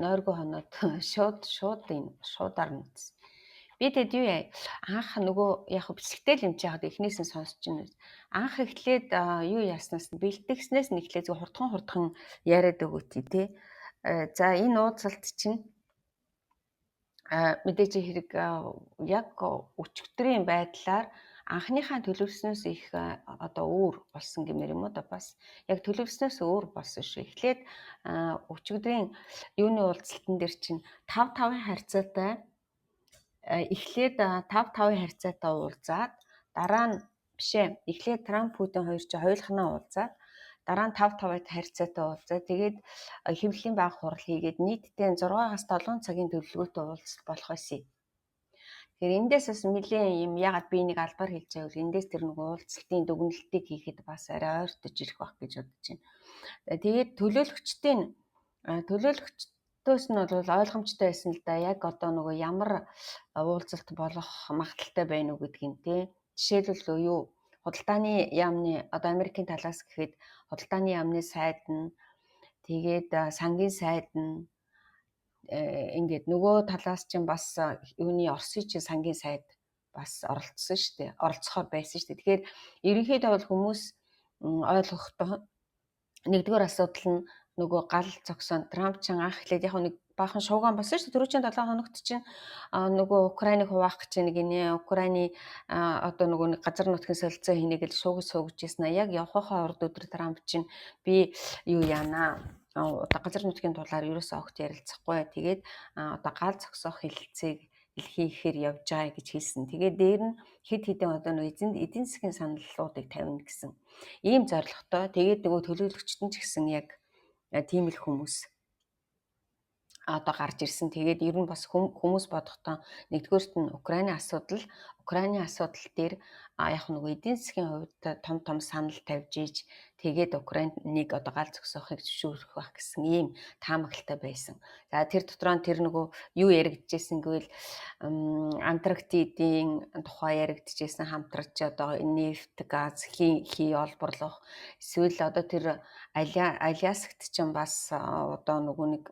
нойргүй хоноод шуудаар нүцсэн. Би тэгэд юу яа анх нөгөө яг бичлэгтэй л юм чи яхад эхнээс нь сонсч байна. Анх эхлээд юу яаснаас нь бэлтгэснээс нь эхлээд зөв хурдхан яриад өгөөч тий. За энэ уулзалт чинь мэдээж хэрэг яг өчигдрийн байдлаар анхныхаа төлөвлөснөөс их одоо өөр болсон гэмээр юм уу да бас яг төлөвлөснөөс өөр болсон шүү. Эхлээд өчигдрийн юуны уулзалтан дээр чинь 5-5-ын харьцаатай эхлээд 5-5-ын харьцаатай уулзаад дараа нь бишээ эхлээд Трамп Путин хоёр ч хоёулахнаа уулзаад дараа нь 5-5-д харьцаатай уулзаад тэгээд хэвлэлийн баг хурал хийгээд нийтдээ 6-аас 7 цагийн төлөвлөгөөтэй уулзалт болох байсан. Тэгэхээр эндээс бас нэлээд юм ягаад би нэг албаар хэлж байвал эндээс тэр нэг уулзалтын дүгнэлтийг хийхэд бас арай ойртож ирэх байх гэж бодож байна. Тэгээд төлөөлөгчдөөс нь бол ойлгомжтой байсан л да. Яг одоо нөгөө ямар уулзалт болох магадaltaй байна уу гэдгийг тий. Жишээлбэл юу худалдааны яамны одоо Америкийн талаас гэхэд худалдааны яамны сайд нь тэгээд сангийн сайд нь ингээд нөгөө талаас чинь бас юуны Оросын чинь сангийн сайд бас оролцсон шүү дээ. Оролцохоор байсан шүү дээ. Тэгэхээр ерөнхийдөө бол хүмүүс ойлгохдоо нэгдүгээр асуудал нь нөгөө гал зогсоон Трамп ч анх эхлээд яг нэг баахан шууган болсон шүү дээ. Түрүүчийн 7 хоногт чинь нөгөө Украиныг хуваах гэж нэг инээ Украины одоо нөгөө нэг газар нутгийн солилцоо хийнэ гэж шуугаж суугажсэн аа. Яг явхахаа урд өдөр Трамп чинь би юу яанаа одоо газар нутгийн тулаар ерөөсөө огт ярилцахгүй. Тэгээд одоо гал зогсоох хэлэлцээг хийхээр явж байгаа гэж хэлсэн. Тэгээд дээр нь хэд хэдэн одоо нэг эдийн засгийн саналлуудыг тавина гэсэн ийм зорилготой. Тэгээд нөгөө төлөөлөгчтөн ч гэсэн яг тийм л хүмүүс одоо гарч ирсэн. Тэгээд ер нь бас хүмүүс бодохдоо нэгдүгээрт нь Украины асуудал дээр яг нөгөө эдийн засгийн хувьд том санал тавьж ийж тэгээд Украиныг одоо гал зогсоохыг зөвшөөрөх байх гэсэн ийм таамаглалтай байсан. За тэр дотроо тэр нөгөө юу яригдчихсэн гэвэл Антарктидын тухай яригдчихсэн хамтрагч одоо нефт, газ, хий олборлох эсвэл одоо тэр Аляскт чинь бас одоо нөгөө нэг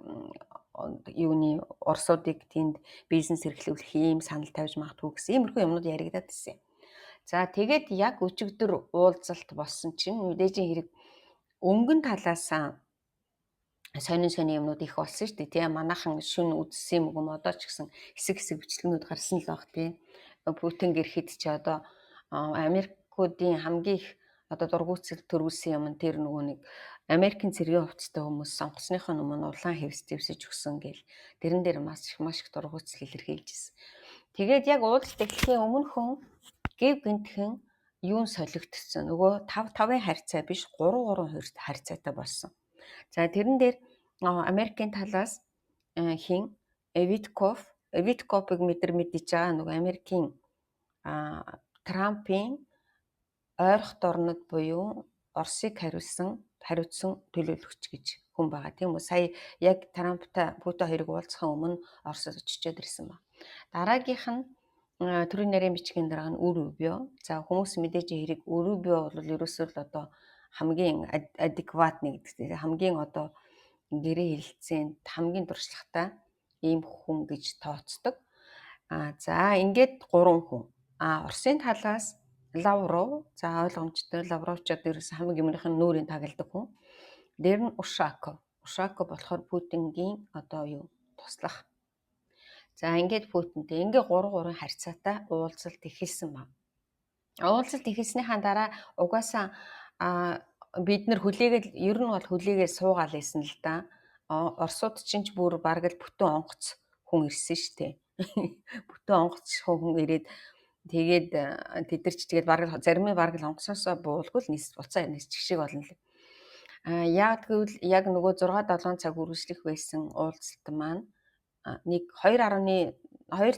юуны Оросуудыг тэнд бизнес эрхлүүлэх ийм санал тавьж магадгүй гэсэн иймэрхүү юмнууд яригадаад ирсэн. За тэгээд яг өчигдөр уулзалт болсон чинь мэдээжийн хэрэг өнгөн талаас сонин юмнууд их болсон шүү дээ. Тийм манайхан шүн үзсэн юм уу одоо ч гэсэн хэсэг бичлэгнүүд гарсан л баг тийм. Путин гэрхэд ч одоо Америкуудын хамгийн их одоо дургуутсал төрүүлсэн юм нь тэр нөгөө нэг Америкийн цэргийн хувцастай хүмүүс сонгосныхоо өмнө улаан хэвсэж өгсөн гэл тэрэн дээр маш их дургуутсал илэрхийлжсэн. Тэгээд яг уулзалт эхлэхийн өмнөхөн гэв гинтхэн юун солигдсон. Нөгөө 5-5-ын харьцаа биш 3-3 харьцаатай болсон. За тэрэн дээр Америкийн талаас Эвиткопыг мэдэж байгаа нөгөө Америкийн Трампын ойрхон орнод буюу Оросыг хариуцсан төлөөлөгч гэж хүн байгаа. Тийм үү? Сая яг Трамптай Путин хоёрыг уулзахын өмнө Оросод очиж ирсэн ба. Дараагийнх нь төрийн нарийн бичгийн дарга нь Рубио. За хүмүүс мэдээж хэрэг Рубио бол ерөөсөө л одоо хамгийн адекватны гэдэг. Хамгийн одоо гэрээ хэлэлцээнд хамгийн туршлагатай ийм хүн гэж тооцдог. За ингээд 3 хүн. Оросын талаас Лавров, за ойлгомжтой Лавров ч одоо ерөөс хамгийн өмнөх нь нүүрийн тагладаг хүн. Дээр нь Ушаков болохоор Путингийн одоо юу туслах. За ингээд Путинтэй ингээд 3-3 харьцаатай уулзалт эхэлсэн ба. Уулзалт эхэлснийхаа дараа угаасаа бид нар хүлээгээд ер нь бол хүлээгээд суугаал байсан л да. Оросууд чинь ч бүр бараг л бүтэн онгоц хүн ирсэн штэ. Бүтэн онгоц хүн ирээд тэгээд тэд нар ч тэгээд бараг зарим нь бараг л онгоцоосоо буулгүй л буцаа нисчих шиг болно л. Яг гэвэл яг нөгөө 6-7 цаг үргэлжлэх байсан уулзалт маань нэг 2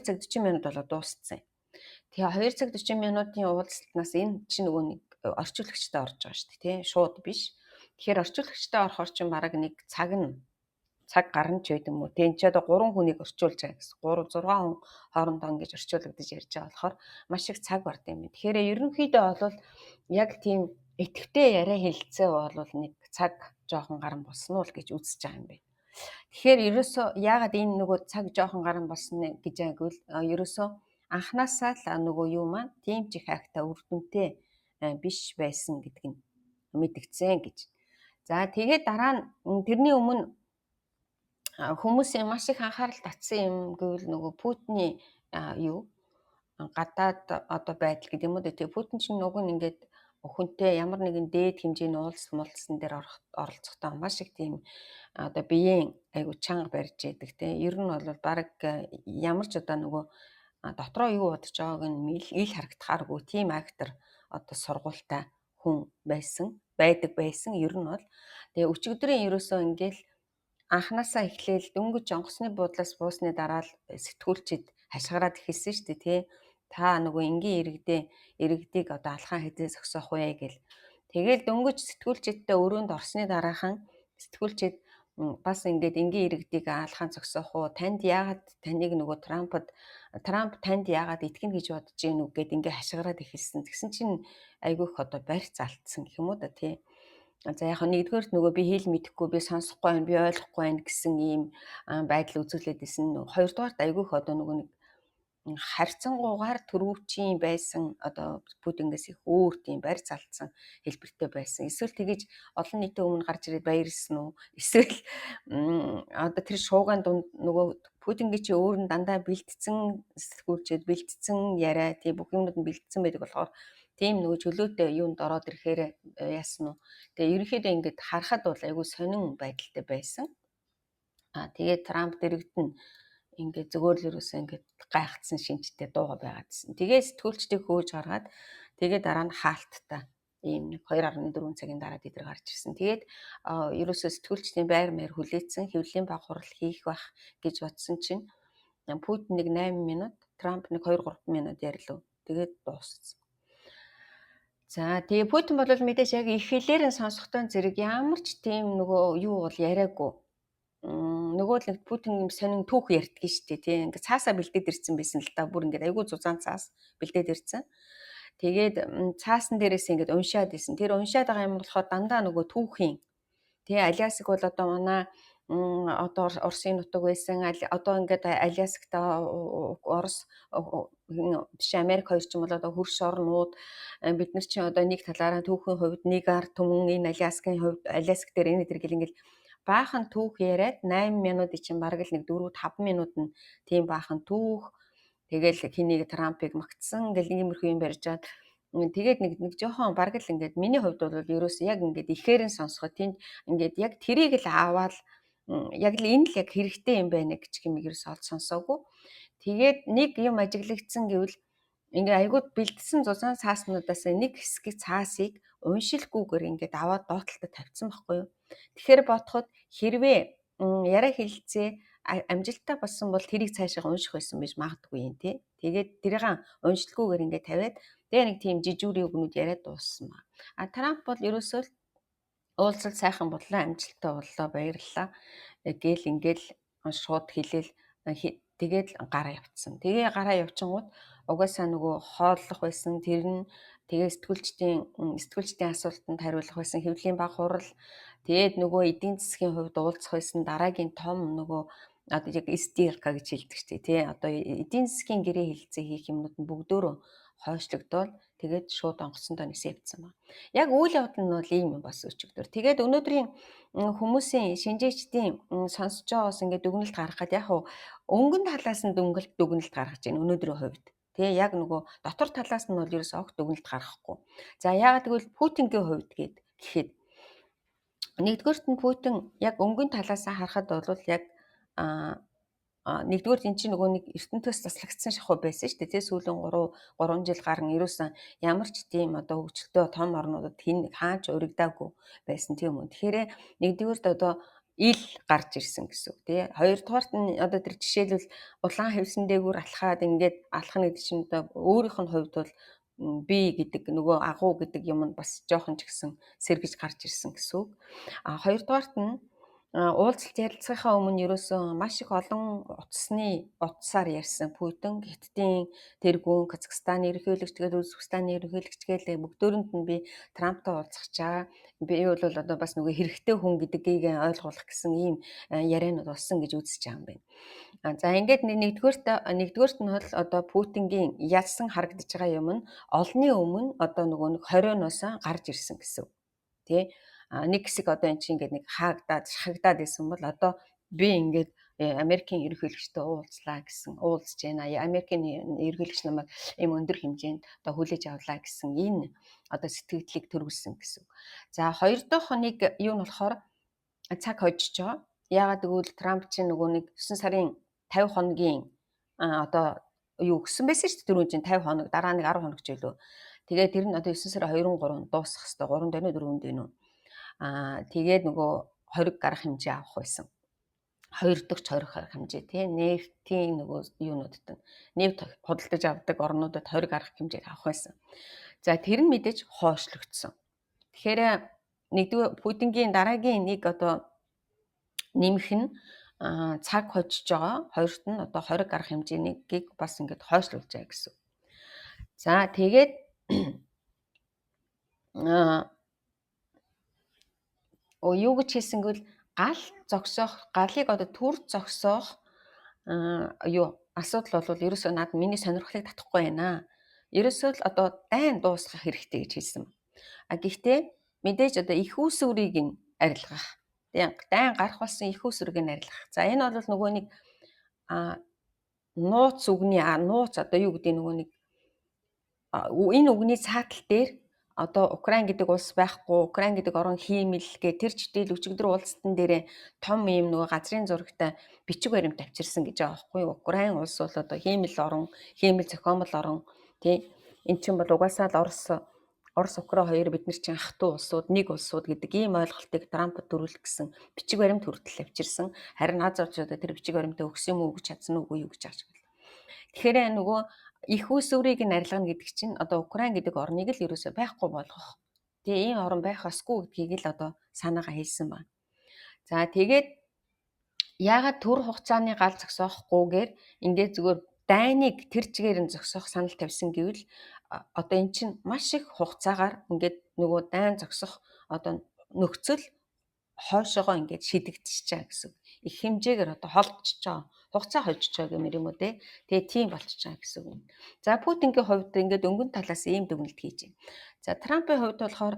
цаг 40 минут болоо дууссан. Тэгээ 2 цаг 40 минутын уулзалтнаас энэ чинь нөгөө нэг орчуулагчтай орж байгаа шүү дээ, тийм шууд биш. Тэгэхээр орчуулагчтай орохоор чинь бараг нэг цаг гарна ч байд юм уу. Тэн чи одоо 3 хүнийг орчуулж байгаа гэсэн. 3-6 хүн хоорондоо ингэж орчуулагдаж ярьж байгаа болохоор маш их цаг бард юм. Тэгэхээр ерөнхийдөө бол яг тийм идэвхтэй яриа хэлэлцээ бол нэг цаг жоохон гарan болсон уу л гэж үзэж байгаа юм бэ. Тэгэхээр ерөөсөө яагаад энэ нөгөө цаг жоохон гарan болсон нэ гэж байгвал ерөөсөө анханасаа л нөгөө юу маань тийм ч их хайхтай үр дүнтэй биш байсан гэдг нь мэдгдсэн гэж. За тэгээд дараа нь тэрний өмнө хүмүүсийн маш их анхаарал татсан юм гэвэл нөгөө Путиний юу гадаад одоо байдал гэдэг юм уу. Тэгээ Путин чинь нөгөө нь ингээд өхөнтэй ямар нэгэн дээд хэмжээний уулзсан дээр оролцохдоо маш их тийм одоо биеийн айгу чанга барьж яадаг те. Ер нь бол баг ямар ч одоо нөгөө дотроо юу бодож байгааг нь ил харагдахааргүй тийм актер одоо сургуультай хүн байдаг байсан. Ер нь бол тэгээ өчигдрийн ерөөсөө ингээл анханасаа эхлээл дөнгөж онгоцны буудлаас буусны дараа л сэтгүүлчид хашгираад эхэлсэн шүү дээ тий. Та нөгөө энгийн иргэдийг одоо алхаан хэдээ зогсоох вэ гэл. Тэгээл дөнгөж сэтгүүлчидтэй өрөөнд орсны дараахан сэтгүүлчид бас ингээд энгийн иргэдийг алхаан зогсоох уу? Танд яагаад таныг нөгөө Трамп танд яагаад итгэнэ гэж бодож гин үг гэд ингээд хашгираад эхэлсэн. Тэгсэн чинь айгүйх одоо барьц алдсан гэх юм уу да тий. За яг нэгдүгээрт нөгөө би хэл мэдэхгүй, би сонсохгүй байна, би ойлгохгүй байна гэсэн ийм байдал үзүүлээд исэн. Хоёрдугаарт айгүйх одоо нөгөө нэг харьцангуйгаар төрөвчийн байсан одоо Путингээс их өөр тийм барьц алдсан хэлбэртэй байсан. Эсвэл тэгэж олон нийтийн өмнө гарч ирээд баярлсан уу? Эсвэл одоо тэр шууган дунд нөгөө Путингийн чи өөр нь дандаа бэлтцэн сэтгүүлчээд бэлтцэн яриа тийм бүх юмнууд нь бэлтцэн байдаг болохоор тийм нөгөө чөлөөтэй юунд ороод ирэхээр яасан уу? Тэгээ ерөнхийдөө ингээд харахад бол айгүй сонин байдалтай байсан. Тэгээд Трамп дэрэгдэн ингээд зүгээр л ерөөсөө ингээд гайхацсан шинжтэй дууга байгаадсэн. Тэгээ сэтгүүлчдийг хөөж гаргаад тэгээ дараа нь хаалттай ийм 2.4 цагийн дараа тэд нар гарч ирсэн. Тэгээд ерөөсөө сэтгүүлчдийн байр маяр хүлээсэн хэвлэлийн баг хурал хийх байх гэж бодсон чинь Путин нэг 8 минут, Трамп нэг 2-3 минут ярилв. Тэгээд дууссан. За тэгээ Путин бол мэдээж яг их хэлээр нь сонсохдоо зэрэг ямар ч тийм нөгөө юу бол яриаггүй. Нөгөө л нэг Путин юм сонин түүх ярьдаг шүү дээ тий. Ингээ цаасаа бэлдээд ирсэн байсан л та. Бүр ингээ айгүй зузаан цаас бэлдээд ирсэн. Тэгээд цаасан дээрээс ингээ уншаад исэн. Тэр уншаад байгаа юм болохоор дандаа нөгөө түүхийн тий Аляск бол одоо манай одоо Оросын нутаг байсан. Одоо ингээд Аляскта Орос биш Америк хоёр ч юм бол одоо хөрш орнууд бид нар чинь одоо нэг талаараа түүхийн хувьд нэг ард түмэн энэ Аляскийн хувьд Аляск дээр энэ төр гэл ингээд баахан түүх яриад 8 минутын чинь бараг л нэг 4-5 минут нь тийм баахан түүх тэгэл хэнийг Трампыг магтсан гэл иймэрхүү юм барьжаад тэгээд нэг жоохон бараг л ингээд миний хувьд бол ерөөс яг ингээд ихээр нь сонсоход тэнд ингээд яг тэрийг л аваад яг л энэ л яг хэрэгтэй юм байна гэж хэмээгэр сонсоогүй. Тэгээд нэг юм ажиглагдсан гэвэл ингээ айгууд бэлдсэн зузаан цааснуудаас нэг хэсгийг цаасыг уншилгүйгээр ингээд аваад доотлолтой тавьсан байхгүй юу. Тэгэхээр бодоход хэрвээ яриа хэлэлцээ амжилттай болсон бол тэрийг цаашаа унших байсан байж магадгүй юм тий. Тэгээд тэрийг уншилгүйгээр ингээд тавиад тэгээ нэг тийм жижүүрийн үгнүүд яриад дууссан ба. Трамп бол ерөөсөө уулзалт сайхан боллоо, амжилттай боллоо, баярлалаа. Гээл ингээл шууд хэлээл тэгээд гараа явцсан. Тэгээ гараа явчингууд угаасаа нөгөө хооллох байсан тэр нь тэгээ сэтгүүлчдийн асуултанд хариулах байсан хэвлэлийн баг хурал тэгээд нөгөө эдийн засгийн хувьд уулзах байсан дараагийн том нөгөө одоо яг SDK гэж хэлдэг чинь тий одоо эдийн засгийн гэрээ хэлэлцээ хийх юмнууд нь бүгдөө хойшлогдоод тэгээд шууд онгоцсондоо нисээ явцсан байна. Яг үйл явдал нь бол ийм юм бас өчигдөр. Тэгээд өнөөдрийн хүмүүсийн шинжээчдийн сонсож байгаас ингээд дүгнэлт гаргахад яг өнгөн талаас нь дүгнэлт гаргаж байна өнөөдрийн хувьд. Тэгээ яг нөгөө дотор талаас нь бол ерөөс огт дүгнэлт гаргахгүй. За яагаад гэвэл Путингийн хувьд гэхэд нэгдүгээрт нь Путин яг өнгөн талаасаа харахад бол яг нэгдүгээр энэ чинь нөгөө нэг ертөнцөөс заслагдсан шахуу байсан шүү дээ. Тэ сүүлийн 3 жил гарan ерөөсөн ямар ч тийм одоо хөгжилтэй том орнуудад хаач урагдаагүй байсан тийм үү. Тэгэхээр нэгдүгээрт одоо ил гарч ирсэн гэсэн үг тий. Хоёрдугаарт нь одоо тэр жишээлбэл улаан хевсэн дээгүүр алхаад ингээд алхах гэдэг чинь одоо өөрийнх нь хувьд бол би гэдэг нөгөө агуу гэдэг юм нь бас жоохон ч гэсэн сэргэж гарч ирсэн гэсэн үг. Хоёрдугаарт нь Уулзалт ярилцахынхаа өмнө ерөөсөө маш их олон утсаар ярьсан Путин. Хятадын тэргүүн, Казахстаны ерөнхийлөгч, тэгээд Үзбекистаны ерөнхийлөгч гээл бүгдөөрэнд нь би Трамптай уулзах чаа. Би бол одоо бас нөгөө хэрэгтэй хүн гэдгийг ойлгуулах гэсэн ийм ярианууд болсон гэж үзэж байгаа юм байна. За ингээд нэгдүгээрт нь бол одоо Путингийн ялсан харагдаж байгаа юм нь олонний өмнө одоо нөгөө нэг 20-оос гарч ирсэн гэсэн. Тэ нэг хэсэг одоо эн чинь ингээд нэг шахагдаад байсан бол одоо би ингээд Америкийн ерөнхийлөгчтэй уулзлаа гэсэн уулзж байна. Америкийн ерөнхийлөгч намайг ийм өндөр хэмжээнд одоо хүлээж авлаа гэсэн энэ одоо сэтгэлдлийг төрүүлсэн гэсэн. За хоёр дахь нэг юу нь болохоор цаг хожиж байгаа. Яагаад гэвэл Трамп чинь нөгөө нэг 9 сарын 50 хоногийн одоо юу гисэн байсан шүү дээ. Дөрөв чинь 50 хоног, дараа нэг 10 хоног ч илүү. Тэгээд тэр нь одоо 9 сарын 2-3 дуусах хэвээр 3 дэх нь 4 дэх нь. Тэгээд нөгөө хориг гарах хэмжээ авах байсан. Хоёр дахь хориг гарах хэмжээ тийм нефтийн нөгөө юунуудад нь нефт худалдаж авдаг орнуудад хориг гарах хэмжээг авах байсан. За тэр нь мэдээж хойшлогдсон. Тэгэхээр нэгдүгээр Путингийн дараагийн нэг одоо нэмэх нь цаг хожиж байгаа. Хоёрт нь одоо хориг гарах хэмжээнийг бас ингээд хойшлуулж байгаа гэсэн. За тэгээд юу гэж хэлсэн гэвэл галыг одоо төр зогсоох асуудал бол ерөөсөө миний сонирхлыг татахгүй байна. Ерөөсөө л одоо дайн дуусгах хэрэгтэй гэж хэлсэн. Гэхдээ мэдээж одоо их үүсвэрийг нь арилгах. Дайн гарах болсон их үүсвэрийг нь арилгах. За энэ бол нөгөө нэг нууц одоо юу гэдэг нөгөө нэг энэ үгний цаатал дээр одоо Украин гэдэг улс байхгүй, Украин гэдэг орон хиймэл гэ тэр читэл өчигдөр уулзтан дээрээ том юм нөгөө газрын зурагтай бичиг баримт авчирсан гэж байгаа байхгүй юу. Украин улс бол одоо хиймэл орон, хиймэл зохиомол орон тий. Эн чинь бол угаасаа л Орос Украин хоёр бид нар чинь ах トゥ улсууд, нэг улсууд гэдэг ийм ойлголтыг Трамп төрүүлэх гэсэн бичиг баримт хүртэл авчирсан. Харин аз орчуудад тэр бичиг баримтаа өгсөн юм уу гэж чадсан уу юу гэж ааж байна. Тэгэхээр нөгөө их үүсвэрийг нь арилгана гэдэг чинь одоо Украин гэдэг орныг л ерөөсөй байхгүй болгох. Тэгээ ийм орн байх ёсгүй гэдгийг л одоо санаагаа хэлсэн байна. За тэгээд яагаад төр хугацааны гал зогсоохгүйгээр ингээд зүгээр дайныг тэр чигээр нь зогсоох санал тавьсан гэвэл одоо эн чинь маш их хугацаагаар ингээд нөгөө дайн зогсох одоо нөхцөл хойшоогоо ингээд шидэгдчихэж байгаа гэсэн. Их хэмжээгээр одоо холдчихж байгаа. Хугацаа хожиж байгаа гэмээр юм уу те. Тэгээ тийм болчихж байгаа гэсэн үг. За Путингийн хувьд ингээд өнгөн талаас ийм дүгнэлт хийж байна. За Трампын хувьд болохоор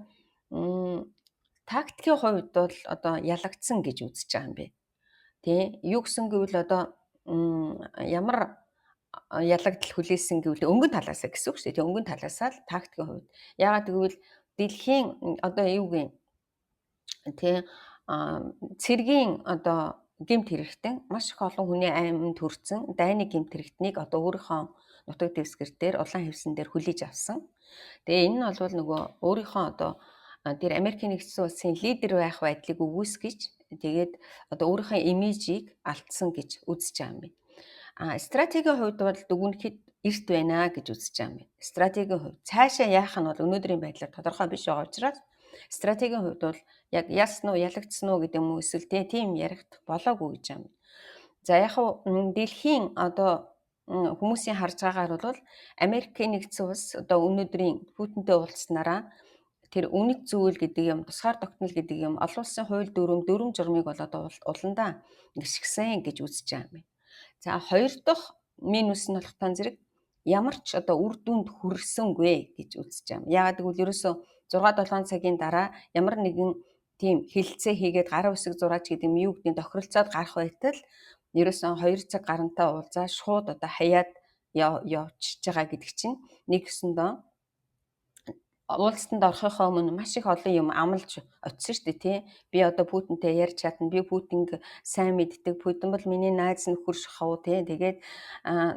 тактикийн хувьд бол одоо ялагдсан гэж үзэж байгаа юм бэ. Тэ юу гэсэн гэвэл одоо ямар ялагдал хүлээсэн гэвэл өнгөн талаас гэсэн үг шүү дээ. Тэ өнгөн талаасаа л тактикийн хувьд. Яагаад гэвэл дэлхийн одоо юугийн тэ цэргийн одоо гэмт хэрэгтэн маш их олон хүний айманд төрсэн дайны гэмт хэрэгтнийг одоо өөрийнхөө нутаг дэвсгэр дээр улаан хевсэн дээр хүлээж авсан. Тэгээ энэ нь бол нөгөө өөрийнхөө одоо тэр Америкийн нэгдсэн улсын лидер байх байдлыг үгүйсгэж тэгээд одоо өөрийнхөө имижийг алдсан гэж үзэж байгаа юм байна. Стратегийн хувьд бол дүгнэхэд эрт байна гэж үзэж байгаа юм байна. Стратегийн хувьд цаашаа яах нь бол өнөөдрийн байдлаар тодорхой биш байгаа учраас стратегийн хувьд бол яг ялсан уу, ялагдсан уу гэдэг юм уу эсвэл тийм яригдах болоогүй гэж юм. За яг нь дэлхийн одоо хүмүүсийн харж байгаагаар бол Америкийн нэгдсэн улс одоо өнөөдрийн Путинтэй уулзснараа тэр үнэт зүйл гэдэг юм, тусгаар тогтнол гэдэг юм, олон улсын хууль дүрм журмыг бол одоо уландаа гიშгсэн гэж үзэж байгаа юм. За хоёр дахь минус нь болохтан зэрэг ямар ч одоо үр дүнд хүрсэнгүй гэж үзэж байгаа юм. Яагаад гэвэл ерөөсөө 6-7 цагийн дараа ямар нэгэн тийм хилцээ хийгээд гарын үсэг зураач гэдэг юм юу гэдгийг тохиролцоод гарах байтал ерөөсөн 2 цаг гарантай уулзаа шууд одоо хаяад явчихж байгаа гэдэг чинь нэгсэндээ уулзалтанд орохынхоо өмнө маш их олон юм амлж очсон шүү дээ тий. Би одоо Путинтэй ярьж чадна. Би Путинг сайн мэддэг. Путин бол миний найз нөхөр шахав тий. Тэгээд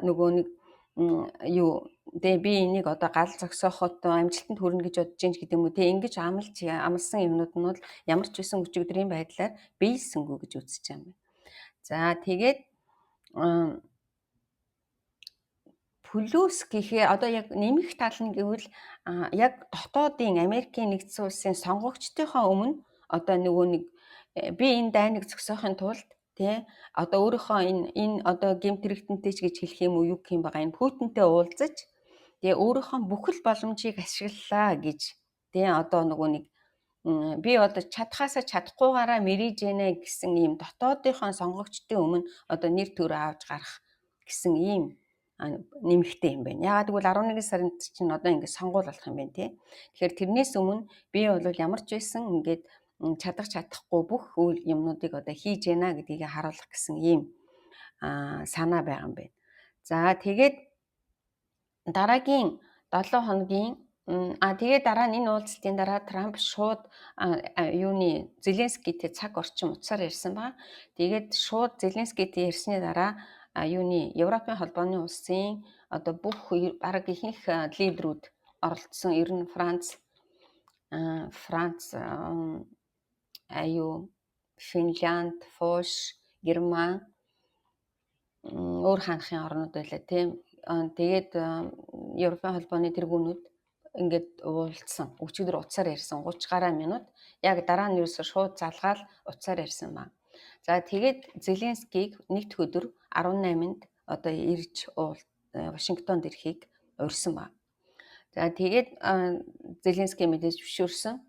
нөгөө нэг юу тэгээ би энийг одоо гал зогсоохот амжилтанд хүрнэ гэж бодож ин гэдэг юм уу тий. Ингэж амлсан юмнууд нь бол ямар ч байсан өчигдрийн байдлаар биелсэнгүй гэж үзэж байгаа юм. За тэгээд плюс гэхээ одоо яг нэмэх тал нь гэвэл яг дотоодын Америкийн нэгдсэн улсын сонгогчдынхоо өмнө одоо нөгөө нэг би энэ дайныг зогсоохын тулд тий одоо өөрийнхөө энэ одоо гэмтрэгтэнтэй ч гэж хэлэх юм уу юу гэх юм байгаа энэ Путинтэй уулзаж тэгээ өөрийнхөө бүхэл боломжийг ашиглалаа гэж тий одоо нөгөө нэг би одоо чадхаасаа чадахгүйгаараа мэрэж гэнэ гэсэн ийм дотоодынхон сонгогчдын өмнө одоо нэр төр авч гарах гэсэн ийм нэмэгтэй юм байна. Яагаад гэвэл 11 сард чинь одоо ингэ сонгуул болох юм байна тий. Тэгэхээр тэрнээс өмнө би бол ямар ч байсан ингээд чадахгүй бүх үйл юмнуудыг одоо хийж яана гэдгийг харуулах гэсэн ийм санаа байгаа юм байна. За тэгээд дараагийн 7 хоногийн тэгээд дараа нь энэ уулзалтын дараа Трамп шууд юуны Зеленскийтэй цаг орчим утсаар ярьсан ба. Тэгээд шууд Зеленскийтэй ярьсны дараа юуны Европын холбооны улсын одоо бүх бараг ихэнх лидерүүд оролцсон. Ер нь Франц Финлянд, Польш, Герман өөр хаанхын орнууд байлаа тийм. Тэгээд Европын холбооны тэргүүнүүд ингээд уулзсан. Өчигдөр утсаар ярьсан 30 гаруй минут. Яг дараа нь юусе шууд залгаал утсаар ярьсан ба. За тэгээд Зеленскийг нэгд өдөр 18-нд одоо ирж Вашингтонд ирэхийг урьсан ба. За тэгээд Зеленский мэдээж зөвшөөрсөн.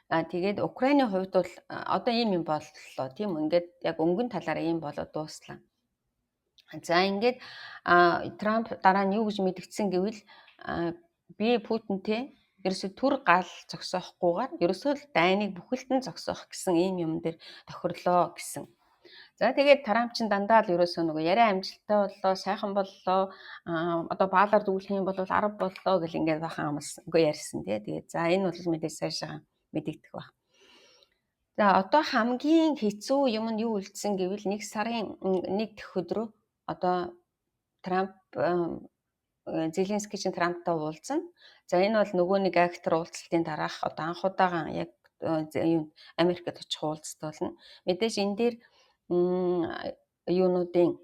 Тэгээд Украиний хувьд бол одоо ийм юм боллоо тийм үү. Ингээд яг өнгөн талаараа ийм болоод дууслаа. За ингээд Трамп дараа нь юу гэж мэдгдсэн гэвэл би Путинтэй ерөөсөө түр гал зогсоохгүйгээр ерөөсөө л дайныг бүхэлд нь зогсоох гэсэн ийм юм дээр тохирлоо гэсэн. За тэгээд Трамп ч дандаа л ерөөсөө нөгөө яриа амжилттай боллоо, сайхан боллоо, одоо баалаар дүүлэх юм бол 10 боллоо гэл ингээд бахан амлсан. Үгүй ярьсан тий. Тэгээд за энэ бол мэдээж сайшаа мэдэгдэх баг. За одоо хамгийн хэцүү юм нь юу үлдсэн гэвэл 1 сарын 1 дэх өдрөө одоо Трамп Зеленский чинь Трамптай уулзна. За энэ бол нөгөө нэг актер уулзалтын дараах одоо анх удаага яг Америкт очих уулзалт болно. Мэдээж энэ дээр юунуудын